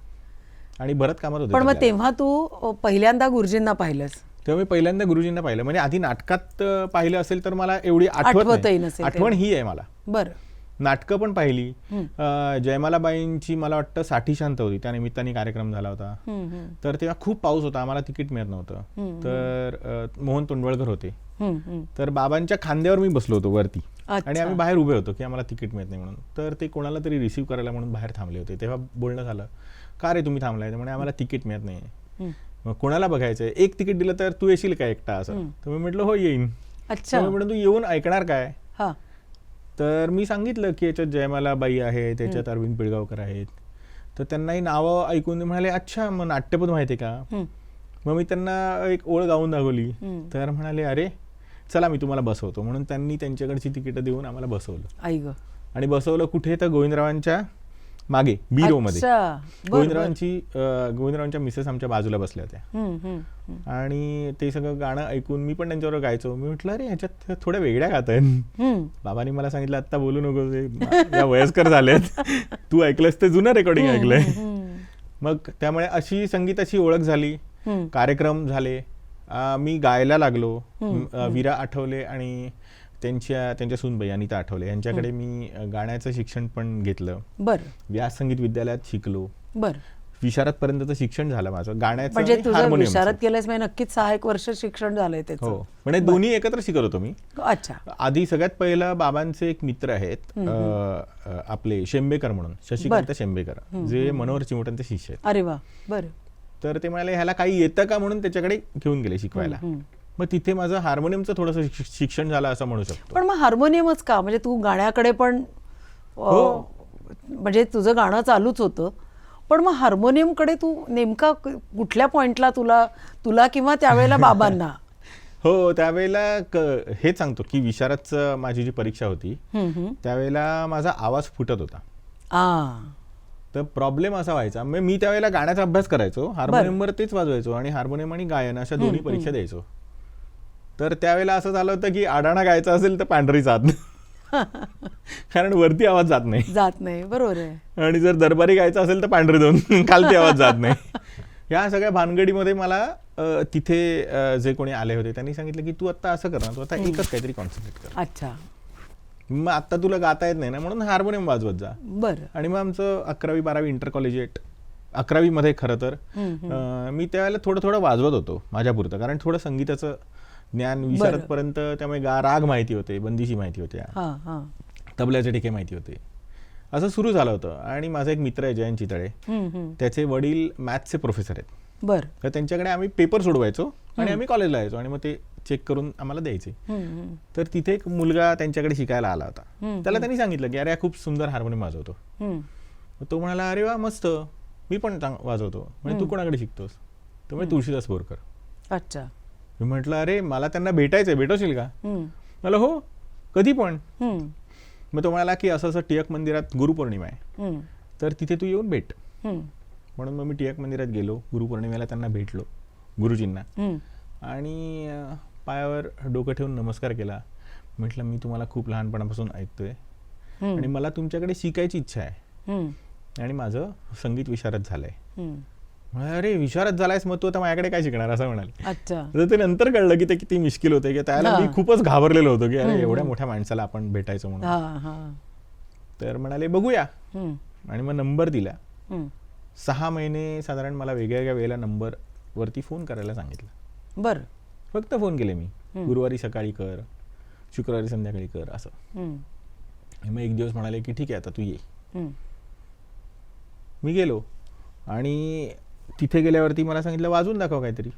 आणि भरत कामात होते पण मग सगळे. तेव्हा तू पहिल्यांदा गुरुजींना पाहिलंस? तेव्हा मी पहिल्यांदा गुरुजींना पाहिलं, म्हणजे आधी नाटकात पाहिलं असेल तर मला एवढी आठवत आठवतही नाही. नसेल आठवण ही आहे मला. बरं. नाटकं पण पाहिली. जयमालाबाईंची मला वाटतं 60 शांत होती, त्या निमित्ताने कार्यक्रम झाला होता. तर तेव्हा खूप पाऊस होता, आम्हाला तिकीट मिळत नव्हतं. तर मोहन तोंडवळकर होते. तर बाबांच्या खांद्यावर मी बसलो होतो वरती आणि आम्ही बाहेर उभे होतो की आम्हाला तिकीट मिळत नाही म्हणून. तर ते कोणाला तरी रिसीव्ह करायला म्हणून बाहेर थांबले होते. तेव्हा बोलणं झालं, का रे तुम्ही थांबलाय? म्हणे आम्हाला तिकीट मिळत नाही. मग कोणाला बघायचंय? एक तिकीट दिलं तर तू येशील का एकटा? असं. तर मी म्हटलं हो येईन. अच्छा. म्हणून तू येऊन ऐकणार काय? हा. तर मी सांगितलं की याच्यात जयमालाबाई आहे, त्याच्यात अरविंद पिळगावकर आहेत. तर त्यांनाही नावं ऐकून म्हणाले अच्छा मग नाट्यपद माहिती आहे का? मग मी त्यांना एक ओळ गाऊन दाखवली. तर म्हणाले अरे चला मी तुम्हाला बसवतो. म्हणून त्यांनी त्यांच्याकडची तिकीटं देऊन आम्हाला बसवलं. आई गं. आणि बसवलं कुठे? तर गोविंदरावांच्या मागे बी रो मध्ये. गोविंदरावांच्या मिसेस आमच्या बाजूला बसल्या होत्या आणि ते सगळं गाणं ऐकून मी पण त्यांच्यावर गायचो. मी म्हटलं अरे ह्याच्यात थोड्या वेगळ्या गात आहेत. बाबांनी मला सांगितलं आत्ता बोलू नको, या वयस्कर झालेत, तू ऐकलंस ते जुनं रेकॉर्डिंग ऐकलंय. मग त्यामुळे अशी संगीताची ओळख झाली. कार्यक्रम झाले, मी गायला लागलो. वीरा आठवले आणि त्यांच्या सूनबाई अनिता आठवले यांच्याकडे मी गाण्याचं शिक्षण पण घेतलं. बरं. व्यास संगीत विद्यालयात शिकलो. बरं. विशारद पर्यंतचं शिक्षण झालं माझं गाण्याचं. म्हणजे आणि तुझं हार्मोनियमचं. विशारद केलंस म्हणजे नक्कीच 6-1 वर्ष शिक्षण झालंय त्याचं. हो, म्हणजे दोन्ही एकत्र शिकत होतो मी. अच्छा. आधी सगळ्यात पहिलं बाबांचे एक मित्र आहेत आपले शेंबेकर म्हणून, शशिकांत शेंबेकर, जे मनोहर चिमोटांचे शिष्य आहेत. अरे वा. बरं. तर ते म्हणाले ह्याला काही येतं का म्हणून त्याच्याकडे घेऊन गेले शिकवायला. मग तिथे माझं हार्मोनियमचं थोडंसं शिक्षण झालं असं म्हणू शकतो. पण मग हार्मोनियमच का? म्हणजे तू गाण्याकडे पण म्हणजे तुझं गाणं चालूच होतं, पण मग हार्मोनियमकडे तू नेमका कुठल्या पॉइंटला तुला किंवा त्यावेळेला बाबांना? हो, त्यावेळेला हेच सांगतो की विशारदचं माझी जी परीक्षा होती त्यावेळेला माझा आवाज फुटत होता. तर प्रॉब्लेम असा व्हायचा, मी त्यावेळेला गाण्याचा अभ्यास करायचो, हार्मोनियमवर तेच वाजवायचो आणि हार्मोनियम आणि गायन अशा दोन्ही परीक्षा द्यायचो. तर त्यावेळेला असं झालं होतं की आडाणा गायचा असेल तर पांढरी जात कारण वरती आवाज जात नाही. बरोबर आहे. आणि जर दरबारी गायचं असेल तर पांढरी दोन खालती आवाज जात नाही. या सगळ्या भानगडीमध्ये मला तिथे जे कोणी आले होते त्यांनी सांगितलं की तू आता असं कर ना, तू आता एकच काहीतरी कॉन्सन्ट्रेट कर. अच्छा. मग आता तुला गाता येत नाही ना म्हणून हार्मोनियम वाजवत जा. बरं. आणि मग आमचं 11वी-12वी इंटर कॉलेजिएट 11वीमध्ये खरं तर मी त्यावेळेला थोडं वाजवत होतो माझ्यापुरतं, कारण थोडं संगीताचं ज्ञान विशारदपर्यंत, त्यामुळे राग माहिती होते, बंदिशी माहिती होत्या, तबल्याचे ठिके माहिती होते, असं सुरू झालं होतं. आणि माझा एक मित्र आहे जयंत चितळे, त्याचे वडील मॅथ्सचे प्रोफेसर आहेत. बरं. तर त्यांच्याकडे आम्ही पेपर सोडवायचो आणि आम्ही कॉलेजला यायचो आणि मग ते चेक करून आम्हाला द्यायचे. तर तिथे एक मुलगा त्यांच्याकडे शिकायला आला होता. त्याला त्यांनी सांगितलं की अरे खूप सुंदर हार्मोनियम वाजवतो. तो म्हणाला अरे वा मस्त, मी पण वाजवतो. म्हणजे तू कोणाकडे शिकतोस? तर म्हणजे तुळशीदास बोरकर. अच्छा. मी म्हटलं अरे मला त्यांना भेटायचंय, भेटवशील का? मला हो, कधी पण. मग तो म्हणाला की असं टिळक मंदिरात गुरुपौर्णिमा आहे तर तिथे तू येऊन भेट. म्हणून मग मी टिळक मंदिरात गेलो, गुरुपौर्णिमेला त्यांना भेटलो, गुरुजींना, आणि पायावर डोकं ठेवून नमस्कार केला. म्हटलं मी तुम्हाला खूप लहानपणापासून ऐकतोय आणि मला तुमच्याकडे शिकायची इच्छा आहे आणि माझं संगीत विशारद झालंय. अरे विशारद झालायस, मग तू आता माझ्याकडे काय शिकणार असं म्हणाले. अच्छा. तर ते नंतर कळलं की ते किती मुश्किल होते, की त्याला मी खूपच घाबरलेलो होतो की अरे एवढ्या मोठ्या माणसाला आपण भेटायचं म्हणून. तर म्हणाले बघूया, आणि मग नंबर दिला. 6 महिने साधारण मला वेगवेगळ्या वेळेला नंबर वरती फोन करायला सांगितलं. बरं. फक्त फोन केले मी, गुरुवारी सकाळी कर, शुक्रवारी संध्याकाळी कर असं. मग एक दिवस म्हणाले की ठीक आहे आता तू ये. मी गेलो आणि तिथे गेल्यावरती मला सांगितलं वाजून दाखव काहीतरी.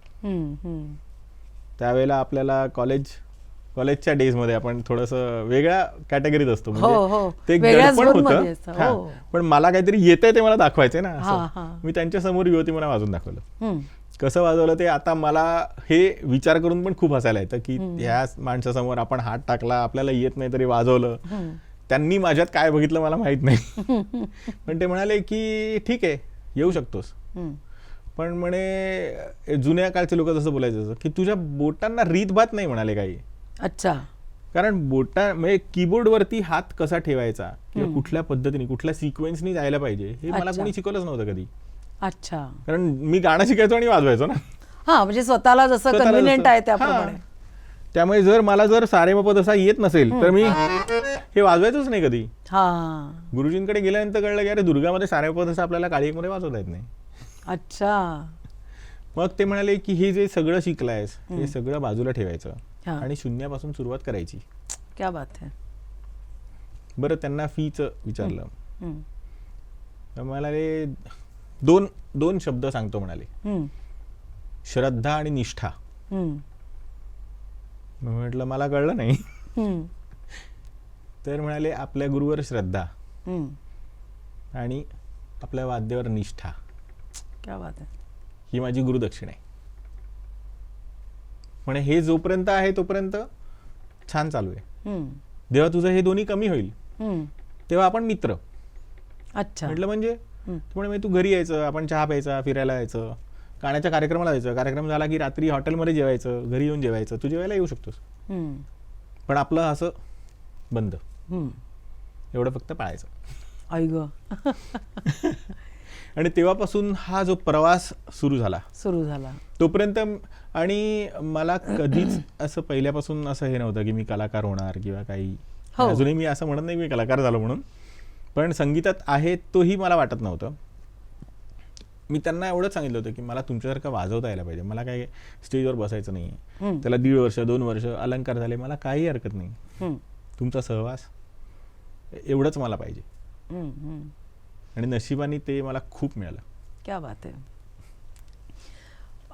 त्यावेळेला आपल्याला कॉलेजच्या डेज मध्ये आपण थोडंसं वेगळ्या कॅटेगरीत असतो, म्हणजे ते दडपण होतं, पण मला काहीतरी येतंय ते मला दाखवायचंय ना असं. मी त्यांच्या समोर युवती मला वाजून दाखवलं. कसं वाजवलं ते आता मला हे विचार करून पण खूप हसायला येतं की ह्या माणसासमोर आपण हात टाकला, आपल्याला येत नाही तरी वाजवलं. त्यांनी माझ्यात काय बघितलं मला माहित नाही, पण ते म्हणाले की ठीक आहे येऊ शकतोस. पण म्हणे जुन्या काळचे लोक जसं बोलायचं की तुझ्या बोटांना रीतभात नाही म्हणाले काही. अच्छा. कारण म्हणजे कीबोर्डवरती हात कसा ठेवायचा किंवा कुठल्या पद्धतीने कुठल्या सिक्वेन्सनी जायला पाहिजे हे मला कोणी शिकवलंच नव्हतं कधी. अच्छा. कारण मी गाणं शिकायचो आणि वाजवायचो ना. हा, म्हणजे स्वतःला जसं कन्व्हिनियंट आहे त्याप्रमाणे. त्यामुळे जर सारेमपद असा येत नसेल तर मी हे वाजवायचंच नाही कधी. हा. गुरुजींकडे गेल्यानंतर कळलं की अरे दुर्गामध्ये सारेमपद असं आपल्याला काळीमध्ये वाजवता येत नाही. अच्छा. मग ते म्हणाले की हे जे सगळं शिकलायस हे सगळं बाजूला ठेवायचं आणि शून्यापासून सुरुवात करायची. क्या बात आहे. बरं, त्यांना फीचं विचारलं. म्हणाले दोन शब्द सांगतो म्हणाले, श्रद्धा आणि निष्ठा. म्हटलं मला कळलं नाही. तर म्हणाले आपल्या गुरुवर श्रद्धा आणि आपल्या वाद्यावर निष्ठा. क्या बात आहे. ही माझी गुरुदक्षिणा आहे. म्हणे हे जोपर्यंत आहे तोपर्यंत छान चालू आहे. जेव्हा तुझं हे दोन्ही कमी होईल तेव्हा आपण मित्र. अच्छा. म्हटलं म्हणजे म्हणे तू घरी यायचं, आपण चहा प्यायचा, फिरायला यायचं, गाण्याच्या कार्यक्रमाला जायचं, कार्यक्रम झाला की रात्री हॉटेलमध्ये जेवायचं, घरी येऊन जेवायचं, तू जेवायला येऊ शकतोस पण आपलं असं बंद. एवढं फक्त पाळायचं. आई ग. आणि तेव्हापासून हा जो प्रवास सुरू झाला तोपर्यंत. आणि मला कधीच असं पहिल्यापासून असं हे नव्हतं की मी कलाकार होणार किंवा काही. अजूनही मी असं म्हणत नाही मी कलाकार झालो म्हणून, पण संगीतात आहे तोही मला वाटत नव्हतं. मी त्यांना एवढंच सांगितलं होतं की मला तुमच्यासारखं वाजवता यायला पाहिजे. मला काही स्टेजवर बसायचं नाही. त्याला 1.5 वर्ष 2 वर्ष अलंकार झाले, मला काही हरकत नाही. तुमचा सहवास एवढंच मला पाहिजे. आणि नशिबाने ते मला खूप मिळालं. क्या बात आहे.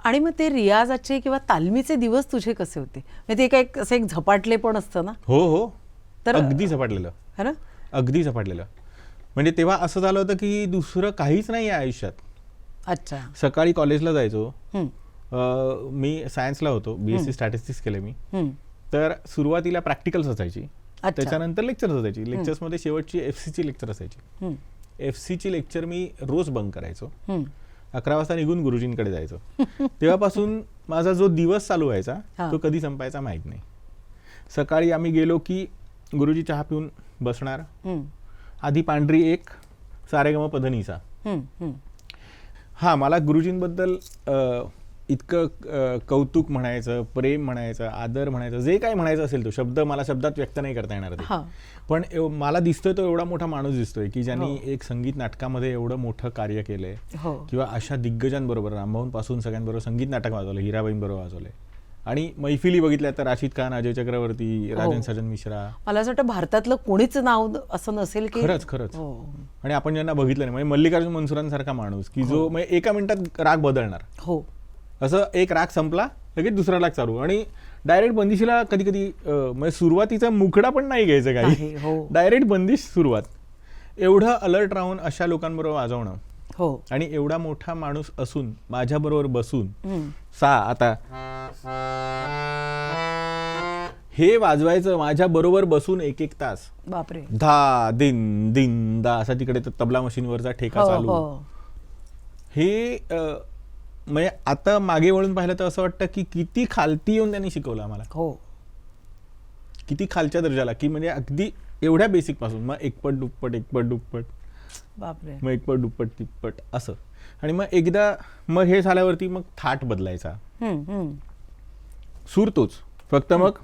आणि मग ते रियाजाचे किंवा तालमीचे दिवस तुझे कसे होते? म्हणजे ते काय असं एक झपाटले पण असतं ना? हो. तर अगदी झपाटलेलं. है ना? अगदी झपाटलेलं. म्हणजे तेव्हा असं झालं होतं की दुसरं काहीच नाही आहे आयुष्यात. अच्छा. सकाळी कॉलेजला जायचो. मी सायन्सला होतो, BSc स्टॅटिस्टिक्स केले मी. तर सुरुवातीला प्रॅक्टिकल्स असायची, त्याच्यानंतर लेक्चर्स असायची. लेक्चर्समध्ये शेवटची FCची लेक्चर असायची. FCची लेक्चर मी रोज बंक करायचो. 11 वाजता निघून गुरुजींकडे जायचो. तेव्हापासून माझा जो दिवस चालू व्हायचा तो कधी संपायचा माहित नाही. सकाळी आम्ही गेलो की गुरुजी चहा पिऊन बसणार. आधी पांढरी एक सारेगमपधनिसा. हा, मला गुरुजींबद्दल इतकं कौतुक म्हणायचं, प्रेम म्हणायचं, आदर म्हणायचं, जे काही म्हणायचं असेल तो शब्द मला शब्दात व्यक्त नाही करता येणार ते. पण मला दिसतोय तो एवढा मोठा माणूस दिसतोय की ज्यांनी एक संगीत नाटकामध्ये एवढं मोठं कार्य केलंय किंवा अशा दिग्गजांबरोबर, रामभाऊ पासून सगळ्यांबरोबर संगीत नाटक वाजवलं, हिराबाईंबरोबर वाजवलंय. आणि मैफिली बघितल्या तर राशिद खान, अजय चक्रवर्ती, राजन सजन मिश्रा. मला असं वाटतं भारतातलं कोणीच नाव असं नसेल की. खरंच. आणि आपण ज्यांना बघितलं नाही, म्हणजे मल्लिकार्जुन मनसुरांसारखा माणूस की जो म्हणजे एका मिनिटात राग बदलणार. असं एक राग संपला लगेच दुसरा राग चालू. आणि डायरेक्ट बंदिशीला कधी कधी म्हणजे सुरुवातीचा मुखडा पण नाही घ्यायचं काही, डायरेक्ट बंदिश सुरुवात. एवढं अलर्ट राहून अशा लोकांबरोबर वाजवणं आणि एवढा मोठा माणूस असून माझ्या बरोबर बसून आता हे वाजवायचं माझ्या बरोबर बसून 1-1 तास. बापरे. धा दिन दिन दा असा तिकडे तबला मशीनवरचा ठेका चालू. हे म्हणजे आता मागे वळून पाहिलं तर असं वाटतं की किती खालती येऊन त्यांनी शिकवलं आम्हाला. किती खालच्या दर्जाला, की म्हणजे अगदी एवढ्या बेसिक पासून मग एकपट दुप्पट बापरे, मग एकपट दुप्पट तिप्पट असं. आणि मग एकदा मग हे झाल्यावरती मग थाट बदलायचा. सूर तोच, फक्त मग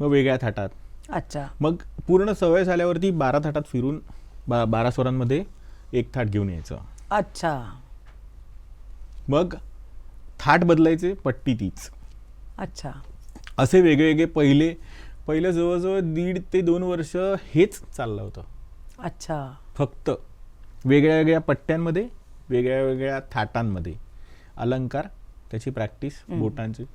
वेगळ्या थाटात. अच्छा. मग पूर्ण सवय झाल्यावरती 12 थाटात फिरून 12 स्वरांमध्ये एक थाट घेऊन यायचं. अच्छा. मग थाट बदलायचे, पट्टी तीच. अच्छा. असे वेगवेगळे पहिलं जवळजवळ 1.5 ते 2 वर्ष हेच चाललं होतं. अच्छा. फक्त वेगळ्या वेगळ्या पट्ट्यांमध्ये, वेगळ्या वेगळ्या थाटांमध्ये अलंकार, त्याची प्रॅक्टिस, बोटांची.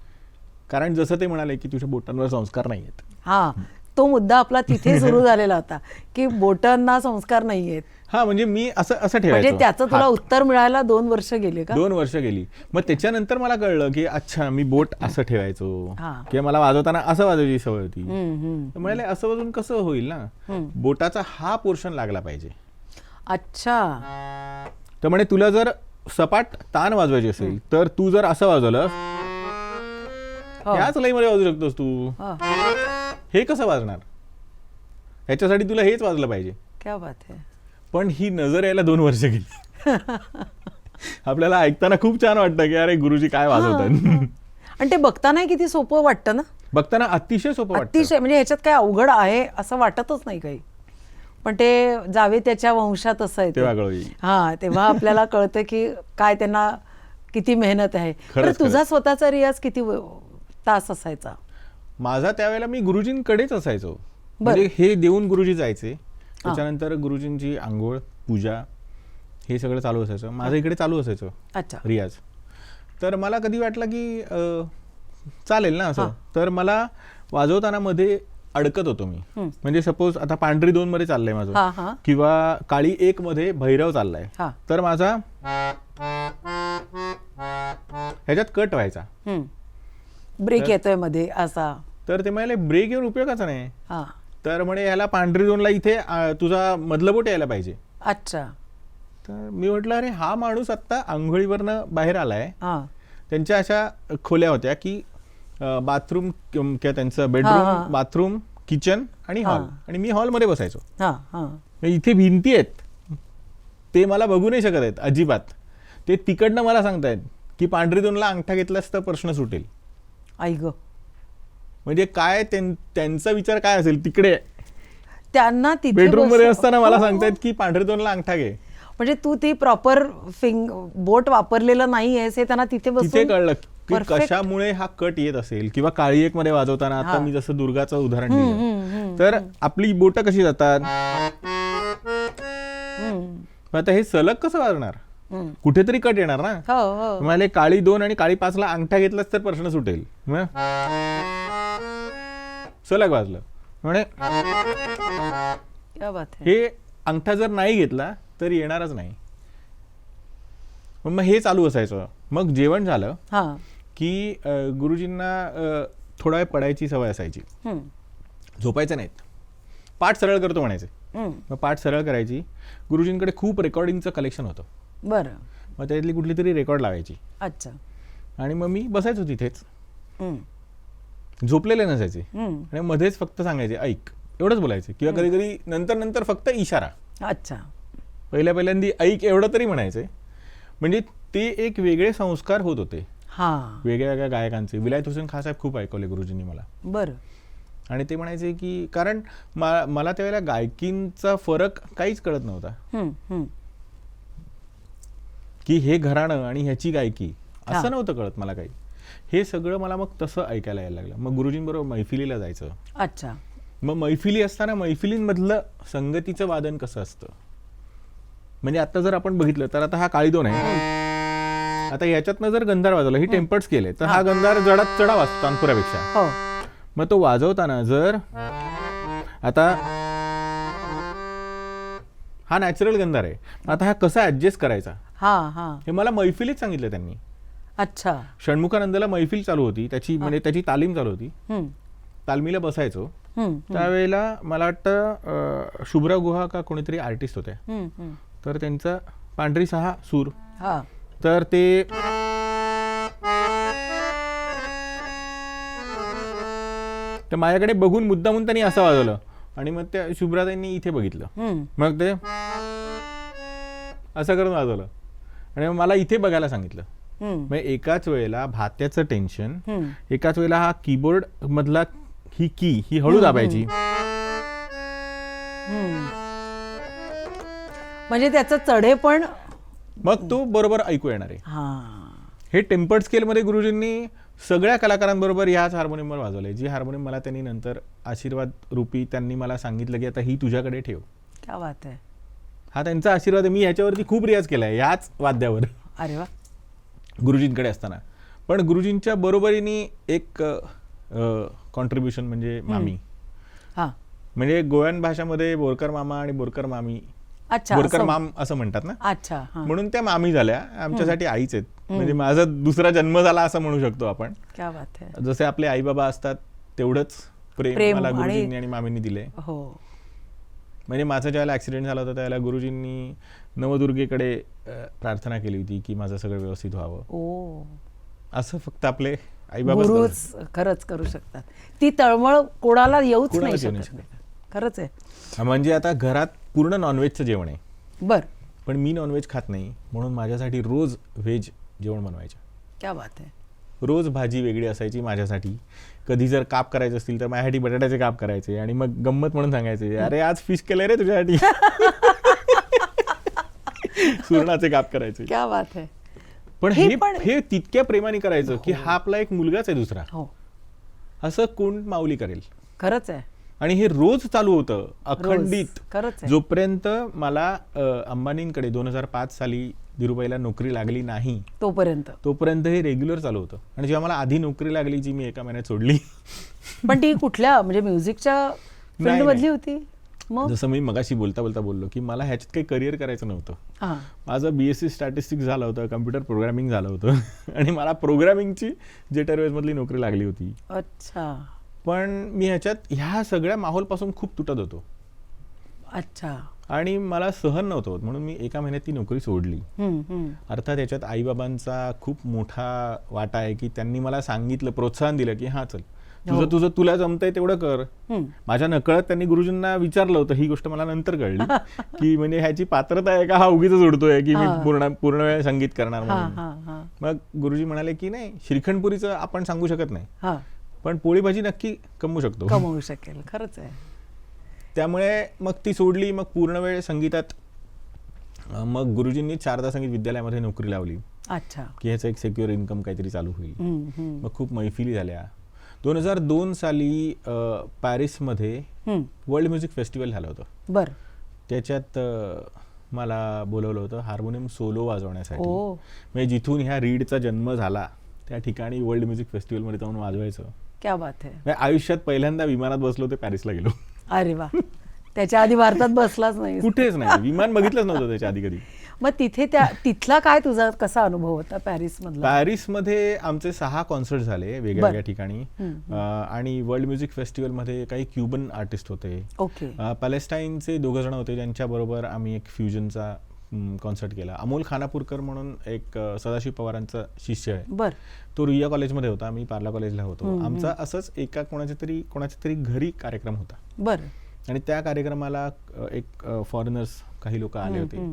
कारण जसं ते म्हणाले की तुझ्या बोटांवर संस्कार नाही आहेत. तो मुद्दा आपला तिथे सुरू झालेला होता की बोटांना संस्कार नाहीयेत. म्हणजे मी असं ठेवायचं. म्हणजे त्याचं तुला उत्तर मिळायला 2 वर्ष गेले का? 2 वर्ष गेली. मग त्याच्यानंतर मला कळलं की अच्छा मी बोट असं ठेवायचो किंवा मला वाजवताना असं वाजवायची सवय होती. म्हणाले असं वाजून कसं होईल ना, बोटाचा हा पोर्शन लागला पाहिजे. अच्छा. तर म्हणे तुला जर सपाट तान वाजवायची असेल तर तू जर असं वाजवलं हो. याच लईमध्ये वाजवू शकतोस तू. हा. हे कसं वाजणार, ह्याच्यासाठी तुला हेच वाजलं पाहिजे. क्या बात आहे. पण ही नजर यायला 2 वर्ष गेली. आपल्याला ऐकताना खूप छान वाटतं की अरे गुरुजी काय वाजवतात. आणि ते बघताना किती सोपं वाटतं ना. बघताना अतिशय सोपं वाटतं. अतिशय म्हणजे ह्याच्यात काय अवघड आहे असं वाटतच नाही काही. पण ते जावे त्याच्या वंशात असं आहे ते. तेव्हा कळलं. हा, तेव्हा आपल्याला कळतं की काय त्यांना किती मेहनत आहे. खरंच, तर तुझा स्वतःचा रियाज किती तास असायचा? माझा त्यावेळेला मी गुरुजींकडेच असायचो. म्हणजे हे देऊन गुरुजी जायचे, त्याच्यानंतर गुरुजींची आंघोळ पूजा हे सगळं चालू असायचं. माझं इकडे चालू असायचं अच्छा. रियाज. तर मला कधी वाटलं की चालेल ना असं. तर मला वाजवताना मध्ये अडकत होतो मी. म्हणजे सपोज आता पांढरी 2 मध्ये चाललंय हा, माझं हा. किंवा काळी 1 मध्ये भैरव चाललाय, हा. तर माझा ह्याच्यात कट व्हायचा. ब्रेक येतोय मध्ये असा. तर ते म्हणाले ब्रेक येऊन उपयोगाचा नाही. हा. तर म्हणे ह्याला पांढरी 2 ला इथे तुझा मधलं बोट यायला पाहिजे. अच्छा. तर मी म्हटलं अरे हा माणूस आत्ता आंघोळीवरनं बाहेर आलाय. हा. त्यांच्या अशा खोल्या होत्या की बाथरूम किंवा त्यांचं हा, हा. बेडरूम, बाथरूम, किचन आणि हॉल, आणि मी हॉलमध्ये बसायचो. हा. हा. इथे भिंती आहेत, ते मला बघू नाही शकत आहेत अजिबात. ते तिकडनं मला सांगतायत की पांढरी 2 ला अंगठा घेतलास तर प्रश्न सुटेल. आई ग. म्हणजे काय त्यांचा विचार काय असेल तिकडे त्यांना तिथे बेडरूम मध्ये असताना मला हो, हो. सांगतायत की पांढरी 2 ला अंगठा घे. म्हणजे तू ती प्रॉपर बोट वापरलेलं नाही आहेस हे त्यांना तिथे तिथे बसून कळलं की perfect. कशामुळे हा कट येत असेल. किंवा काळी 1 मध्ये वाजवताना आता मी जसं दुर्गाचं उदाहरण दिलं, तर आपली बोट कशी जातात. मग आता हे सलग कसं वाजणार, कुठेतरी कट येणार ना. हो, हो. मला काळी 2 आणि काळी 5 ला अंगठा घेतलाच तर प्रश्न सुटेल. मग सलग वाजलं म्हणजे क्या बात आहे. हे अंगठा जर नाही घेतला तर येणारच नाही. मग हे चालू असायचं. मग जेवण झालं हा. की गुरुजींना थोडा वेळ पडायची सवय असायची, झोपायचं नाहीत. पाठ सरळ करतो म्हणायचे. मग पाठ सरळ करायची. गुरुजींकडे खूप रेकॉर्डिंगचं कलेक्शन होतं. बरं. मग त्यातली कुठली तरी रेकॉर्ड लावायची अच्छा. आणि मग मी बसायचो तिथेच, झोपलेले नसायचे. आणि मध्येच फक्त सांगायचे ऐक, एवढंच बोलायचे. किंवा कधी कधी नंतर फक्त इशारा. अच्छा. पहिल्यांदी ऐक एवढं तरी म्हणायचे. म्हणजे ते एक वेगळे संस्कार होत होते हा. वेगळ्या वेगळ्या गायकांचे. विलायत हुसेन खान साहेब खूप ऐकवले गुरुजींनी मला. बरं. आणि ते म्हणायचे की कारण मला त्यावेळेला गायकींचा फरक काहीच कळत नव्हता की हे घराणं आणि ह्याची गायकी असं नव्हतं कळत मला काही. हे सगळं मला मग तसं ऐकायला यायला लागलं. मग गुरुजींबरोबर मैफिलीला जायचं. अच्छा. मग मैफिली असताना मैफिलींमधलं संगतीचं वादन कसं असतं. म्हणजे आता जर आपण बघितलं तर आता हा काळी 2 आहे. आता ह्याच्यातनं जर गंधार वाजवला, ही टेम्पर्ड स्केल आहे, तर हा गंधार जडात चढा वाजतो तानपुरापेक्षा. हो. मग तो वाजवताना जर आता हा नॅचरल गंधार आहे, आता हा कसा ऍडजस्ट करायचा हा. हा. हे मला मैफिलीत सांगितलं त्यांनी. अच्छा. षण्मुखानंदला मैफिल चालू होती, त्याची म्हणजे त्याची तालीम चालू होती. तालमीला बसायचो. त्यावेळेला मला वाटतं शुभ्रा गुहा का कोणीतरी आर्टिस्ट होत्या. तर त्यांचा पांढरी 6 सूर. हा. तर ते तर माझ्याकडे बघून मुद्दामून त्यांनी असं वाजवलं आणि मग त्या शुभ्राताईंनी इथे बघितलं. मग ते असं करून वाजवलं आणि मग मला इथे बघायला सांगितलं. मग एकाच वेळेला भात्याचं टेन्शन, एकाच वेळेला हा कीबोर्ड मधला ही की ही हळू दाबायची. म्हणजे त्याचं चढे पण मग तो बरोबर ऐकू येणार आहे. हा. हे टेम्पर्ड स्केल मध्ये गुरुजींनी सगळ्या कलाकारांबरोबर ह्याच हार्मोनियमवर वाजवलंय. जी हार्मोनियम मला त्यांनी नंतर आशीर्वाद रूपी त्यांनी मला सांगितलं की आता ही तुझ्याकडे ठेव. क्या बात आहे. हा त्यांचा आशीर्वाद आहे. मी ह्याच्यावरती खूप रियाज केलाय याच वाद्यावर अरे वा. गुरुजींकडे असताना. पण गुरुजींच्या बरोबरीने एक कॉन्ट्रीब्युशन म्हणजे मामी. हा. म्हणजे गोव्यान भाषामध्ये बोरकर मामा आणि बोरकर मामी, अच्छा. बोरकर माम असं म्हणतात ना. अच्छा. हा. म्हणून त्या मामी झाल्या आमच्यासाठी आईच आहेत. म्हणजे माझा दुसरा जन्म झाला असं म्हणू शकतो आपण. क्या बात आहे. जसे आपले आई बाबा असतात तेवढंच प्रेम मला गुरुजींनी आणि मामींनी दिले. हो. म्हणजे माझा ज्यावेळेला ॲक्सिडेंट झाला होता त्यावेळेला गुरुजींनी नवदुर्गेकडे प्रार्थना केली होती की माझं सगळं व्यवस्थित व्हावं. ओ, असं फक्त आपले आईबाबाच करू गुरुच खरंच करू शकतात. ती तळमळ कोणाला येऊच नाही कोणालाच येऊ नाही शकत. खरंच आहे. शकत. म्हणजे आता घरात पूर्ण नॉनव्हेजचं जेवण आहे, बर, पण मी नॉनव्हेज खात नाही म्हणून माझ्यासाठी रोज व्हेज जेवण बनवायचं. क्या बात आहे. रोज भाजी वेगळी असायची माझ्यासाठी. कधी जर काप करायचे असतील तर माझ्यासाठी बटाट्याचे काप करायचे आणि मग गंमत म्हणून सांगायचे, अरे आज फिश केलंय रे तुझ्यासाठी. सुरणाचे काप करायचे. क्या बात आहे. पण हे हे तितक्या प्रेमाने करायचं की हा आपला एक मुलगाच आहे दुसरा, हो, असं कोण माऊली करेल. खरंच आहे. आणि हे रोज चालू होतं अखंडित, खरंच आहे. जोपर्यंत मला अंबानींकडे 2005 साली धीरूभाईला नोकरी लागली नाही तोपर्यंत हे रेग्युलर चालू होतं. आणि जेव्हा मला आधी नोकरी लागली जी मी एका महिन्यात सोडली. पण ती कुठल्या म्हणजे म्युझिकच्या फील्ड मधली होती? मग जसं मी मगाशी बोलता बोललो की मला ह्याच्यात काही करिअर करायचं नव्हतं. हां, माझं BSc स्टॅटिस्टिक्स झालं होतं, कम्प्युटर प्रोग्रामिंग झालं होतं आणि मला प्रोग्रामिंगची जेट एअरवेजमधली नोकरी लागली होती. अच्छा पण मी ह्या सगळ्या माहोलपासून खूप तुटत होतो अच्छा. आणि मला सहन नव्हतं होत म्हणून मी एका महिन्यात ती नोकरी सोडली. अर्थात याच्यात आईबाबांचा खूप मोठा वाटा आहे की त्यांनी मला सांगितलं, प्रोत्साहन दिलं की हा चल तुला जमतंय तेवढं कर. माझ्या नकळत त्यांनी गुरुजींना विचारलं होतं, ही गोष्ट मला नंतर कळली की म्हणजे ह्याची पात्रता आहे का, हा उगीच उडतोय की मी पूर्ण वेळ संगीत करणार म्हणून. मग गुरुजी म्हणाले की नाही, श्रीखंडपुरीचं आपण सांगू शकत नाही पण पोळी भाजी नक्की कमवू शकेल. खरंच आहे. त्यामुळे मग ती सोडली. मग पूर्ण वेळ संगीतात. मग गुरुजींनी शारदा संगीत विद्यालयामध्ये नोकरी लावली. अच्छा. की ह्याचं एक सिक्युअर इन्कम काहीतरी चालू होईल. मग खूप मैफिली झाल्या. 2002 साली पॅरिसमध्ये वर्ल्ड म्युझिक फेस्टिवल झालं होतं. बरं. त्याच्यात मला बोलवलं होतं हार्मोनियम सोलो वाजवण्यासाठी. म्हणजे जिथून ह्या रीडचा जन्म झाला त्या ठिकाणी वर्ल्ड म्युझिक फेस्टिवलमध्ये जाऊन वाजवायचं. क्या बात आहे. आयुष्यात पहिल्यांदा विमानात बसलो ते पॅरिसला गेलो. अरे वा. त्याच्या आधी भारतात बसलाच नाही? कुठेच नाही, विमान बघितलंच नव्हतं त्याच्या आधी कधी. मग तिथला काय तुझा कसा अनुभव होता पॅरिसमधला? पॅरिसमध्ये आमचे 6 कॉन्सर्ट झाले वेगळ्या ठिकाणी. आणि वर्ल्ड म्युझिक फेस्टिवलमध्ये काही क्युबन आर्टिस्ट होते. ओके. पॅलेस्टाईनचे 2 जण होते ज्यांच्याबरोबर आम्ही एक फ्युजनचा कॉन्सर्ट केला. अमोल खानापूरकर म्हणून एक सदाशिव पवारांचा शिष्य आहे. बर. तो रुईया कॉलेजमध्ये होता, मी पार्ला कॉलेजला होतो. आमचा असंच एका कोणाच्या तरी घरी कार्यक्रम होता. बरं. आणि त्या कार्यक्रमाला एक फॉरेनर्स काही लोक आले होते.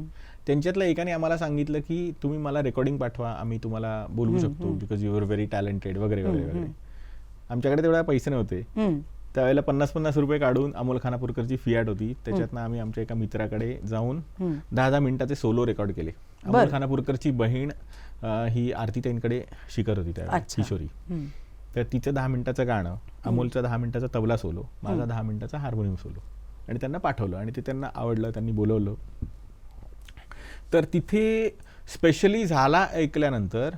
त्यांच्यातल्या एकाने आम्हाला सांगितलं की तुम्ही मला रेकॉर्डिंग पाठवा, आम्ही तुम्हाला बोलवू शकतो because you are very talented वगैरे वगैरे वगैरे. आमच्याकडे तेवढे पैसे नव्हते त्यावेळेला. 50-50 रुपये काढून अमोल खानापूरकरची फियाट होती, त्याच्यातनं आम्ही आमच्या एका मित्राकडे जाऊन 10-10 मिनिटाचे सोलो रेकॉर्ड केले. अमोल खानापूरकरची बहीण ही आरतीताईंकडे शिकत होती त्यावेळेला, किशोरी. तर तिचं 10 मिनिटाचं गाणं, अमोलचा 10 मिनिटाचा तबला सोलो, माझा 10 मिनिटाचा हार्मोनियम सोलो, आणि त्यांना पाठवलं आणि ते त्यांना आवडलं, त्यांनी बोलवलं. तर तिथे स्पेशली झाला ऐकल्यानंतर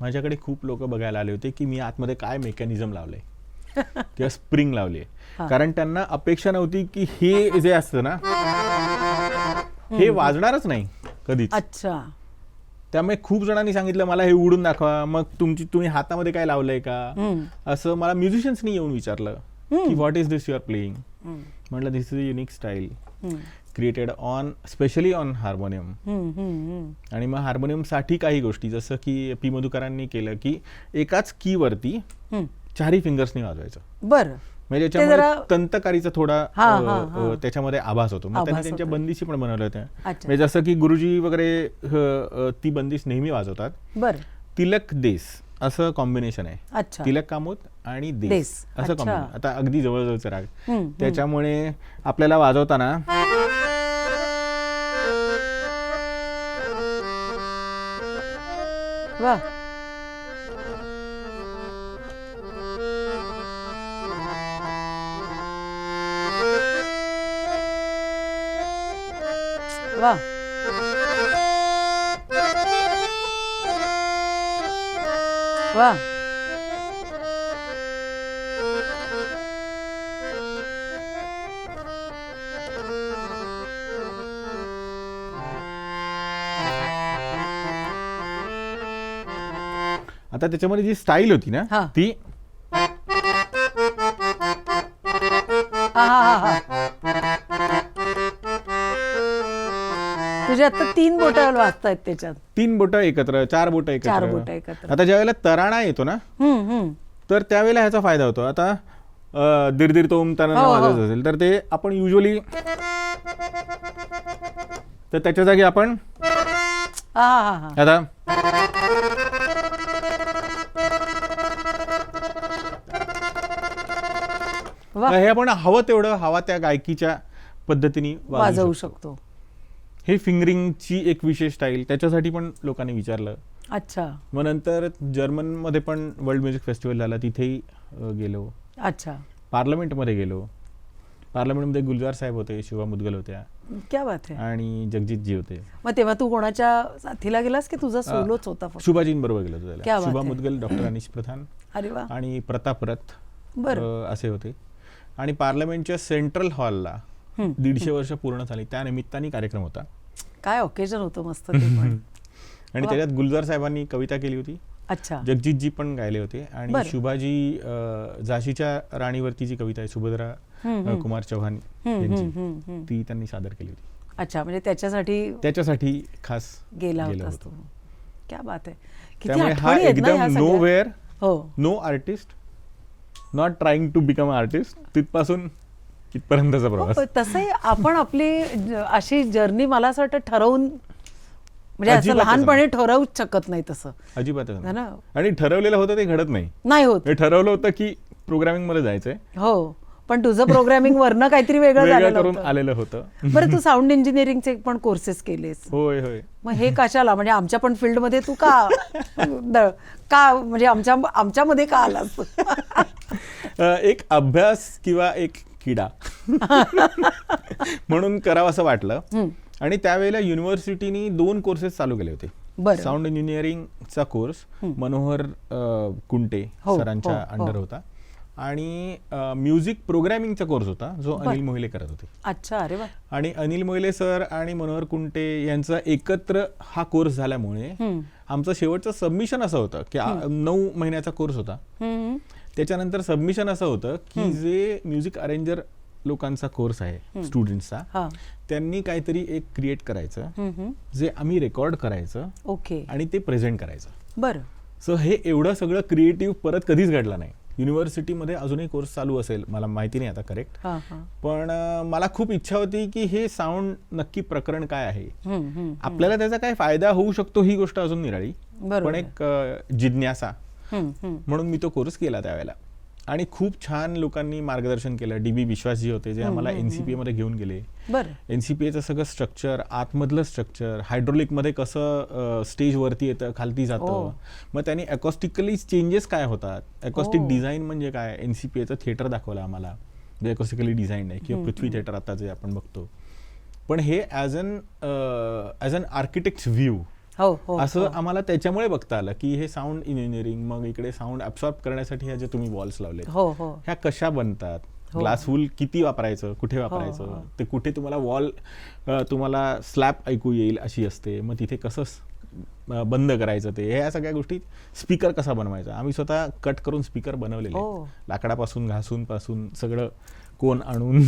माझ्याकडे खूप लोक बघायला आले होते की मी आतमध्ये काय मेकॅनिझम लावलंय किंवा स्प्रिंग लावली. कारण त्यांना अपेक्षा नव्हती की हे जे असतं ना हे वाजणारच नाही कधीच. अच्छा. त्यामुळे खूप जणांनी सांगितलं मला हे उडून दाखवा, मग तुम्ही हातामध्ये काय लावलंय का असं मला म्युझिशियन्सनी येऊन विचारलं की what is this you are playing. म्हटलं this is a unique style created specially on harmonium. आणि मग हार्मोनियम साठी काही गोष्टी जसं की पी मधुकरांनी केलं की एकाच की वरती 4 फिंगर्सनी वाजवायचं. बरं. म्हणजे त्याच्यामध्ये तंतकारीचा थोडा त्याच्यामध्ये आभास होतो. मग त्यांनी त्यांच्या बंदिशी पण बनवल्या होत्या. म्हणजे जसं की गुरुजी वगैरे ती बंदिश नेहमी वाजवतात. बरं. तिलक देस असं कॉम्बिनेशन आहे. तिलक कामोद आणि देस असं कॉम्बिनेशन. आता अगदी जवळजवळचं राग, त्याच्यामुळे आपल्याला वाजवताना वा वा वा. आता त्याच्यामध्ये जी स्टाईल होती ना ती तुझे आता 3 बोटं वाजतायत त्याच्यात. 3 बोटं एकत्र, 4 बोटं 4 बोटं एकत्र. एकत्र. आता ज्यावेळेला तराणा येतो ना, तर त्यावेळेला ह्याचा फायदा होतो. आता दिरदिर तोम त्यांना हो, हो. वाजत असेल तर ते आपण युजली, तर त्याच्या जागी आपण हा. आता वा. हे आपण हवं तेवढं हवा त्या गायकीच्या पद्धतीने वाजवू शकतो. हे फिंगरिंगची एक विशेष स्टाईल, त्याच्यासाठी पण लोकांनी विचारलं. अच्छा मग नंतर जर्मनमध्ये पण वर्ल्ड म्युझिक फेस्टिवल झाला, तिथेही गेलो. अच्छा. पार्लमेंटमध्ये गेलो. पार्लमेंटमध्ये गुलजार साहेब होते, शिवा मुदगल होत्या क्या बात आहे. आणि जगजितजी होते. मग तेव्हा तू कोणाच्या साथीला गेलास की तुझा सोलोच होता फक्त? शुभाजींबरोबर गेलो होतो क्या त्याला. बात शुभा आहे. मुदगल, डॉक्टर अनिश प्रधान अरे वा. आणि प्रताप रथ बरं. असे होते. आणि पार्लमेंटच्या सेंट्रल हॉलला 150 वर्ष पूर्ण झाली, त्या निमित्ताने कार्यक्रम होता. काय ओकेजन होतं मस्त ते पण. आणि त्याच्यात गुलजार साहेबांनी कविता केली होती, अच्छा. जगजितजी पण गायले होते. आणि बरं. शुभाजी झाशीच्या राणीवरती जी कविता आहे, सुभद्रा कुमार चौहान यांची, ती त्यांनी सादर केली होती. अच्छा, म्हणजे त्याच्यासाठी खास गेला गेलो होतास तू. होतो. क्या बात आहे. किती त्यामुळे हा आठवणी आहेत ना ह्या एकदम नो सगळ्या? वेअर, हो. No artist, not trying to become artist, तिथपासून इथपर्यंतचा प्रवास. हो, तसंही आपण आपली अशी जर्नी मला असं वाटतं ठरवून, म्हणजे असं अजिबातच लहानपणी ठरवूच शकत नाही तसं. अजिबातच है नाही. ना? आणि ठरवलेलं होतं ते घडत नाही होत. हे ठरवलं होतं की प्रोग्रामिंग मध्ये जायचंय, हो, पण तुझं प्रोग्रामिंग वरनं काहीतरी वेगळं वेगळं झालेलं करून होतं. आलेलं होतं. बरं, तू साऊंड इंजिनिअरिंगचे पण कोर्सेस केलेस. होय होय. मग हे कशाला, म्हणजे आमच्या पण फील्डमध्ये तू का म्हणजे आमच्यामध्ये का आलास? एक अभ्यास किंवा एक किडा म्हणून करावं असं वाटलं. आणि त्यावेळेला युनिव्हर्सिटीनी 2 कोर्सेस चालू केले होते. बरं. साऊंड इंजिनिअरिंगचा कोर्स मनोहर कुंटे हो, सरांच्या हो, अंडर होता. आणि म्युझिक प्रोग्रॅमिंगचा कोर्स होता जो बरं. अनिल मोहिले करत होते. अच्छा. अरे वा. आणि अनिल मोहिले सर आणि मनोहर कुंटे यांचा एकत्र हा कोर्स झाल्यामुळे आमचं शेवटचं सबमिशन असं होतं की 9 महिन्याचा कोर्स होता. त्याच्यानंतर सबमिशन असं होतं की जे म्युझिक अरेंजर लोकांचा कोर्स आहे स्टुडंट्सचा, त्यांनी काहीतरी एक क्रिएट करायचं जे आम्ही रेकॉर्ड करायचं. ओके. आणि ते प्रेझेंट करायचं. बरं. सो हे एवढं सगळं क्रिएटिव्ह परत कधीच घडलं नाही. युनिव्हर्सिटीमध्ये अजूनही कोर्स चालू असेल, मला माहिती नाही आता करेक्ट, पण मला खूप इच्छा होती की हे साऊंड नक्की प्रकरण काय आहे, आपल्याला त्याचा काय फायदा होऊ शकतो ही गोष्ट अजून निराळी, पण एक जिज्ञासा म्हणून मी तो कोर्स केला त्यावेळेला. आणि खूप छान लोकांनी मार्गदर्शन केलं. DB विश्वासजी होते जे आम्हाला NCPA मध्ये घेऊन गेले. NCPAचं सगळं स्ट्रक्चर, आतमधलं स्ट्रक्चर, हायड्रोलिक मध्ये कसं स्टेज वरती येतं खालती जातं, मग त्यांनी अकॉस्टिकली चेंजेस काय होतात, अकॉस्टिक डिझाईन म्हणजे काय, NCPAचं थिएटर दाखवलं आम्हाला जे अकॉस्टिकली डिझाईन आहे, किंवा पृथ्वी थिएटर आता जे आपण बघतो. पण हे ॲज अन आर्किटेक्ट व्ह्यू असं आम्हाला त्याच्यामुळे बघता आलं की हे साऊंड इंजिनिअरिंग, मग इकडे साऊंड ऍब्सॉर्ब करण्यासाठी ह्या जे तुम्ही वॉल्स लावले ह्या कशा बनतात, ग्लास वूल किती वापरायचं, कुठे वापरायचं, ते कुठे तुम्हाला वॉल तुम्हाला स्लॅब ऐकू येईल अशी असते, मग तिथे कसं बंद करायचं, ते ह्या सगळ्या गोष्टी, स्पीकर कसा बनवायचा, आम्ही स्वतः कट करून स्पीकर बनवलेले लाकडापासून, घासून पासून सगळं कोण आणून.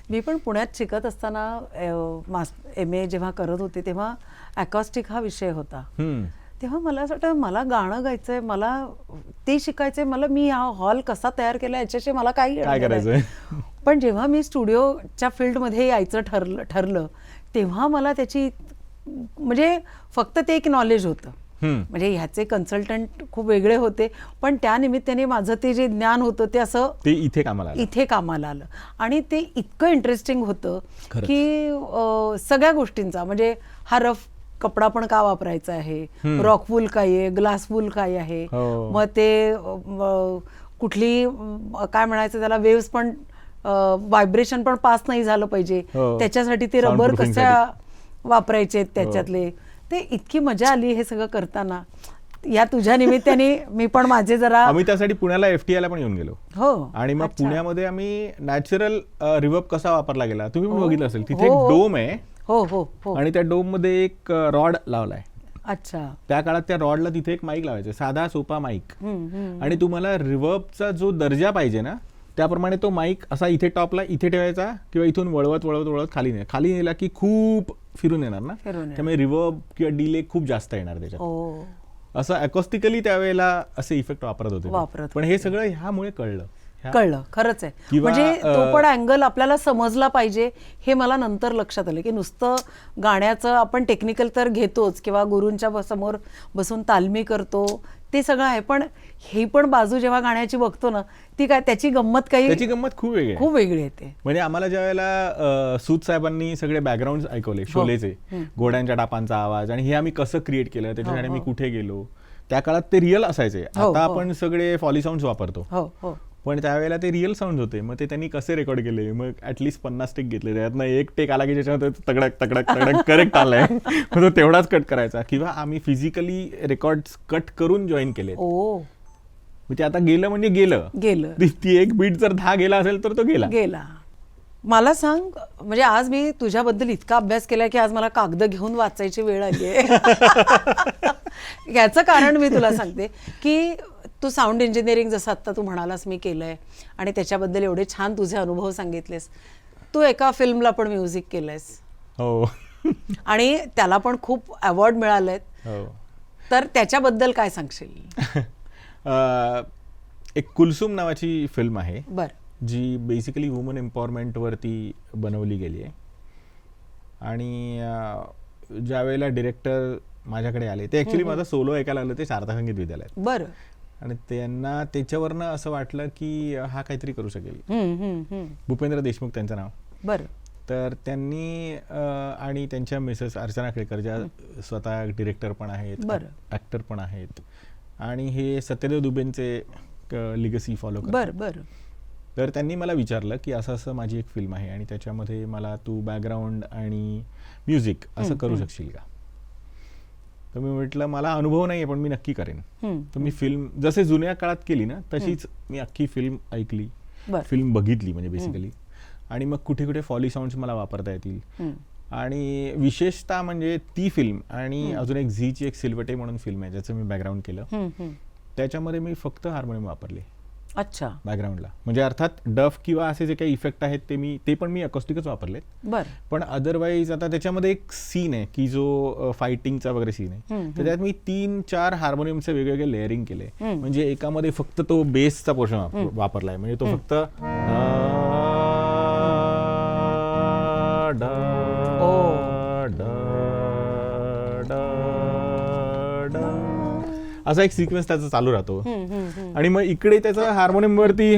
मी पण पुण्यात शिकत असताना MA जेव्हा करत होते तेव्हा अकॉस्टिक हा विषय होता. तेव्हा मला असं वाटतं मला गाणं गायचंय, मला ते शिकायचंय, मी हा हॉल कसा तयार केला याच्याशी मला काही करायचंय. पण जेव्हा मी स्टुडिओच्या फील्डमध्ये यायचं ठरलं तेव्हा मला त्याची म्हणजे फक्त ते एक नॉलेज होतं. म्हणजे ह्याचे कन्सल्टंट खूप वेगळे होते, पण त्या निमित्ताने माझं ते जे ज्ञान होतं ते असं ते इथे कामाला आलं. आणि ते इतकं इंटरेस्टिंग होतं की सगळ्या गोष्टींचा, म्हणजे हा रफ कपडा पण का वापरायचा आहे, रॉक वूल काय आहे, ग्लास वूल काय आहे, मग ते कुठली काय म्हणायचं त्याला, वेव्स पण व्हायब्रेशन पण पास नाही झालं पाहिजे, त्याच्यासाठी ते रबर कशा वापरायचे त्याच्यातले, ते इतकी मजा आली हे सगळं करताना. या तुझ्या निमित्ताने मी पण माझे जरा, आम्ही त्यासाठी पुण्याला FTIला पण येऊन गेलो. आणि मग पुण्यामध्ये आम्ही नॅचरल रिवर्ब कसा वापरला गेला तुम्ही पण बघितलं असेल. तिथे एक डोम आहे आणि त्या डोम मध्ये एक रॉड लावलाय. अच्छा. त्या काळात त्या रॉडला तिथे एक माईक लावायचा, साधा सोपा माईक, आणि तुम्हाला रिवर्बचा जो दर्जा पाहिजे ना त्याप्रमाणे तो माईक असा इथे टॉपला इथे ठेवायचा, किंवा इथून वळवत खाली नाही, खाली नेला की खूप फिरून येणार ना, फिरून येणार. त्यामुळे रिवर्ब किंवा डिले खूप जास्त येणार त्याच्यात. ओ असं अकॉस्टिकली त्यावेळेला असे इफेक्ट वापरत होते. वापरत पण हे सगळं ह्यामुळे कळलं. कळलं खरंच आहे. किंवा, म्हणजे तो पण अँगल आपल्याला समजला पाहिजे हे मला नंतर लक्षात आलं की नुसतं गाण्याचं आपण टेक्निकल तर घेतोच किंवा गुरूंच्या समोर बसून तालमी करतो ते सगळं आहे, पण ही पण बाजू जेव्हा गाण्याची बघतो ना ती काय त्याची गंमत त्याची गंमत खूप वेगळी आहे. खूप वेगळी येते. म्हणजे आम्हाला ज्या वेळेला सूद साहेबांनी सगळे बॅकग्राऊंड ऐकवले शोलेचे, घोड्यांच्या टापांचा आवाज, आणि हे आम्ही कसं क्रिएट केलं, त्याच्यासाठी मी कुठे गेलो, त्या काळात ते रिअल असायचे. आता आपण सगळे फॉली साऊंड वापरतो, पण त्यावेळेला ते रिअल साऊंड होते. मग ते त्यांनी कसे रेकॉर्ड केले, मग ऍटलीस्ट 50 टेक घेतले, त्यातनं एक टेक आला की ज्याच्यामध्ये तगडक तगडक तगडक करेक्ट आलाय मग तो तेवढाच कट करायचा. किंवा आम्ही फिजिकली रेकॉर्ड कट करून जॉईन केले. ते आता गेलं म्हणजे गेलं. ती एक बीट जर 10 गेला असेल तर तो गेला. मला सांग, म्हणजे आज मी तुझ्याबद्दल इतका अभ्यास केला की आज मला कागद घेऊन वाचायची वेळ आली आहे. याचं कारण मी तुला सांगते की तू साऊंड इंजिनिअरिंग जसं आत्ता तू म्हणालास मी केलंय आणि त्याच्याबद्दल एवढे छान तुझे अनुभव सांगितलेस. तू एका फिल्मला पण म्युझिक केलंयस. हो. आणि त्याला पण खूप अवॉर्ड मिळालेत. हो. तर त्याच्याबद्दल काय सांगशील? एक कुलसुम नावाची फिल्म आहे, बरं, जी बेसिकली वुमन एम्पॉवरमेंटवरती बनवली गेली आहे. आणि ज्या वेळेला डिरेक्टर माझ्याकडे आले, ते ॲक्च्युली माझा सोलो ऐकायला आलं ते शारदा संगीत विद्यालयात. बरं. आणि त्यांना त्याच्यावरनं असं वाटलं की हा काहीतरी करू शकेल. भूपेंद्र देशमुख त्यांचं नाव. बरं. तर त्यांनी आणि त्यांच्या मिसेस अर्चना केळकर, ज्या स्वतः डिरेक्टर पण आहेत, ॲक्टर पण आहेत, आणि हे सत्यदेव दुबेंचे लिगसी फॉलो करतात. बरं. तर त्यांनी मला विचारलं की असं असं माझी एक फिल्म आहे आणि त्याच्यामध्ये मला तू बॅकग्राऊंड आणि म्युझिक असं करू शकशील का. तर मी म्हटलं मला अनुभव नाही आहे पण मी नक्की करेन. तर मी फिल्म जसे जुन्या काळात केली ना तशीच मी अख्खी फिल्म ऐकली, फिल्म बघितली म्हणजे बेसिकली, आणि मग कुठे कुठे फॉली साऊंड्स मला वापरता येतील. आणि विशेषतः म्हणजे ती फिल्म आणि अजून एक झीची एक सिल्वटे म्हणून फिल्म आहे ज्याचं मी बॅकग्राऊंड केलं, त्याच्यामध्ये मी फक्त हार्मोनियम वापरले. अच्छा. बॅकग्राऊंडला, म्हणजे अर्थात डफ किंवा असे जे काही इफेक्ट आहेत ते पण मी अकॉस्टिकच वापरलेत. बरं. पण अदरवाईज आता त्याच्यामध्ये एक सीन आहे की जो फायटिंगचा वगैरे सीन आहे, तर त्यात मी 3-4 हार्मोनियमचे वेगवेगळे लेअरिंग केले. म्हणजे एकामध्ये फक्त तो बेसचा पोर्शन वापरलाय, म्हणजे तो फक्त असा एक सिक्वेन्स त्याचा चालू राहतो. आणि मग इकडे त्याचा हार्मोनियम वरती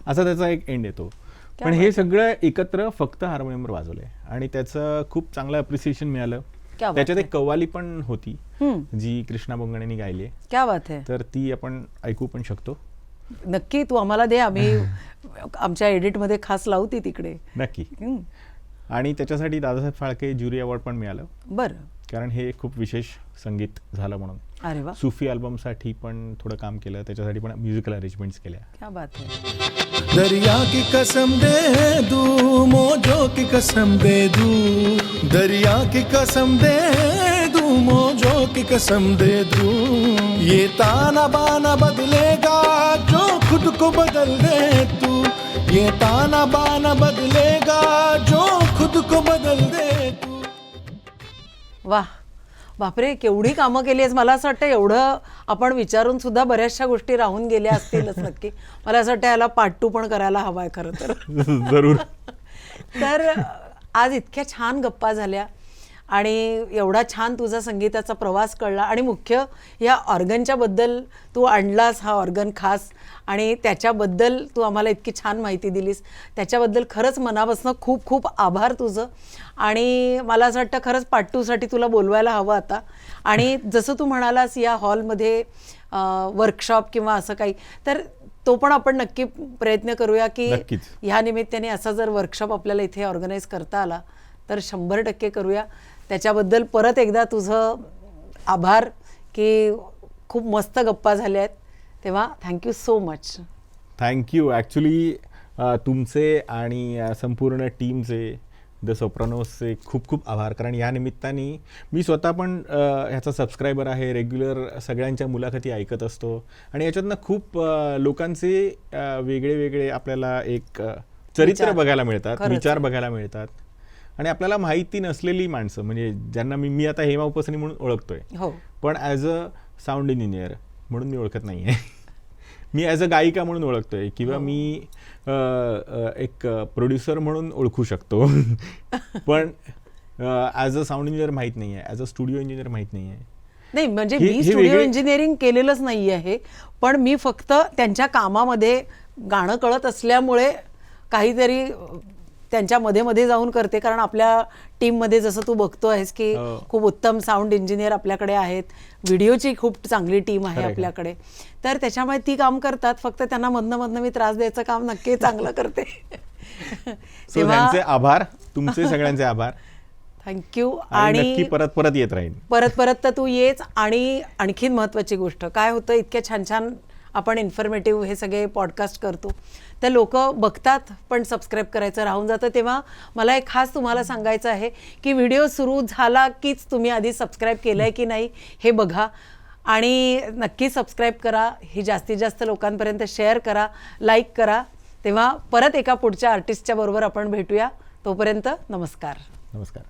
असा त्याचा एक एंड येतो. पण हे सगळं एकत्र फक्त हार्मोनियमवर वाजवलंय आणि त्याचं खूप चांगलं अप्रिसिएशन मिळालं. त्याच्यात एक कव्वाली पण होती जी कृष्णा बोंगणेंनी गायली आहे. क्या बात आहे. तर ती आपण ऐकू पण शकतो. नक्की, तू आम्हाला दे, आम्ही आमच्या एडिटमध्ये खास लावू ती तिकडे. नक्की. आणि त्याच्यासाठी दादासाहेब फाळके ज्युरी अवॉर्ड पण मिळालं. बरं. कारण हे खूप विशेष संगीत झालं म्हणून. अरे वा. सूफी अल्बमसाठी पण थोडं काम केलं, त्याच्यासाठी पण म्युझिकल अरेंजमेंट्स केल्या. क्या बात है. दरिया की कसम दे दूं, मौजों की कसम दे दूं, दरिया की कसम दे दूं, मौजों की कसम दे दूं, ये ताना बाना बदलेगा जो खुद को बदल दे तू, ये ताना बाना बदलेगा जो खुद को बदल दे तू. वाह, बापरे, केवढी कामं केली आहेस. मला असं वाटतं एवढं आपण विचारून सुद्धा बऱ्याचशा गोष्टी राहून गेल्या असतीलच नक्की. मला असं वाटतं याला पार्ट 2 पण करायला हवा आहे खरं तर. जरूर. तर आज इतक्या छान गप्पा झाल्या आणि एवढा छान तुझा संगीताचा प्रवास कळला आणि मुख्य या ऑर्गनच्या बद्दल तू आणलास हा ऑर्गन खास, आणि त्याच्याबद्दल तू आम्हाला इतकी छान माहिती दिलीस, त्याच्याबद्दल खरंच मनापासून खूप खूप आभार तुझं. आणि मला असं वाटतं खरंच पार्ट 2 साठी तुला बोलवायला हवं आता. आणि जसं तू म्हणालास या हॉलमध्ये वर्कशॉप किंवा असं काही, तर तो पण आपण नक्की प्रयत्न करूया की ह्या निमित्ताने असा जर वर्कशॉप आपल्याला इथे ऑर्गनाईज करता आला तर 100% करूया. त्याच्याबद्दल परत एकदा तुझं आभार की खूप मस्त गप्पा झाल्या आहेत. तेव्हा thank you so much. Thank you. Actually तुमचे आणि संपूर्ण टीमचे द सोप्रानोसचे खूप खूप आभार. कारण या निमित्ताने मी स्वतः पण ह्याचा सबस्क्रायबर आहे, रेग्युलर सगळ्यांच्या मुलाखती ऐकत असतो आणि याच्यातनं खूप लोकांचे वेगळे वेगळे आपल्याला एक चरित्र बघायला मिळतात, विचार बघायला मिळतात आणि आपल्याला माहिती नसलेली माणसं, म्हणजे ज्यांना मी आता हेमा उपसनी म्हणून ओळखतोय, पण ॲज अ साऊंड इंजिनियर म्हणून मी ओळखत नाही आहे. मी ॲज अ गायिका म्हणून ओळखतोय किंवा मी एक प्रोड्युसर म्हणून ओळखू शकतो, पण ॲज अ साऊंड इंजिनियर माहीत नाही आहे, ॲज अ स्टुडिओ इंजिनियर माहीत नाही आहे. नाही म्हणजे मी स्टुडिओ इंजिनिअरिंग केलेलंच नाही आहे, पण मी फक्त त्यांच्या कामामध्ये गाणं कळत असल्यामुळे काहीतरी त्यांच्या मध्ये मध्ये जाऊन करते. कारण आपल्या टीममध्ये जसं तू बघतो आहेस की खूप उत्तम साऊंड इंजिनियर आपल्याकडे आहेत, व्हिडिओची खूप चांगली टीम आहे आपल्याकडे, तर त्याच्यामुळे ती काम करतात. फक्त त्यांना मधनं मी त्रास द्यायचं काम नक्की चांगलं करते. त्यांचे आभार, तुमचे सगळ्यांचे आभार, थँक्यू. आणि परत येत राहील, परत तर तू येच. आणि आणखीन महत्वाची गोष्ट काय होतं, इतक्या छान छान आपण इन्फॉर्मेटिव्ह हे सगळे पॉडकास्ट करतो, तर लोक बघतात पण सबस्क्राईब करायचं राहून जातं. तेव्हा मला एक खास तुम्हाला सांगायचं आहे की व्हिडिओ सुरू झाला कीच तुम्ही आधी सबस्क्राईब केलं आहे की नाही हे बघा आणि नक्की सबस्क्राईब करा, ही जास्तीत जास्त लोकांपर्यंत शेअर करा, लाईक करा. तेव्हा परत एका पुढच्या आर्टिस्टच्या बरोबर आपण भेटूया. तोपर्यंत नमस्कार. नमस्कार.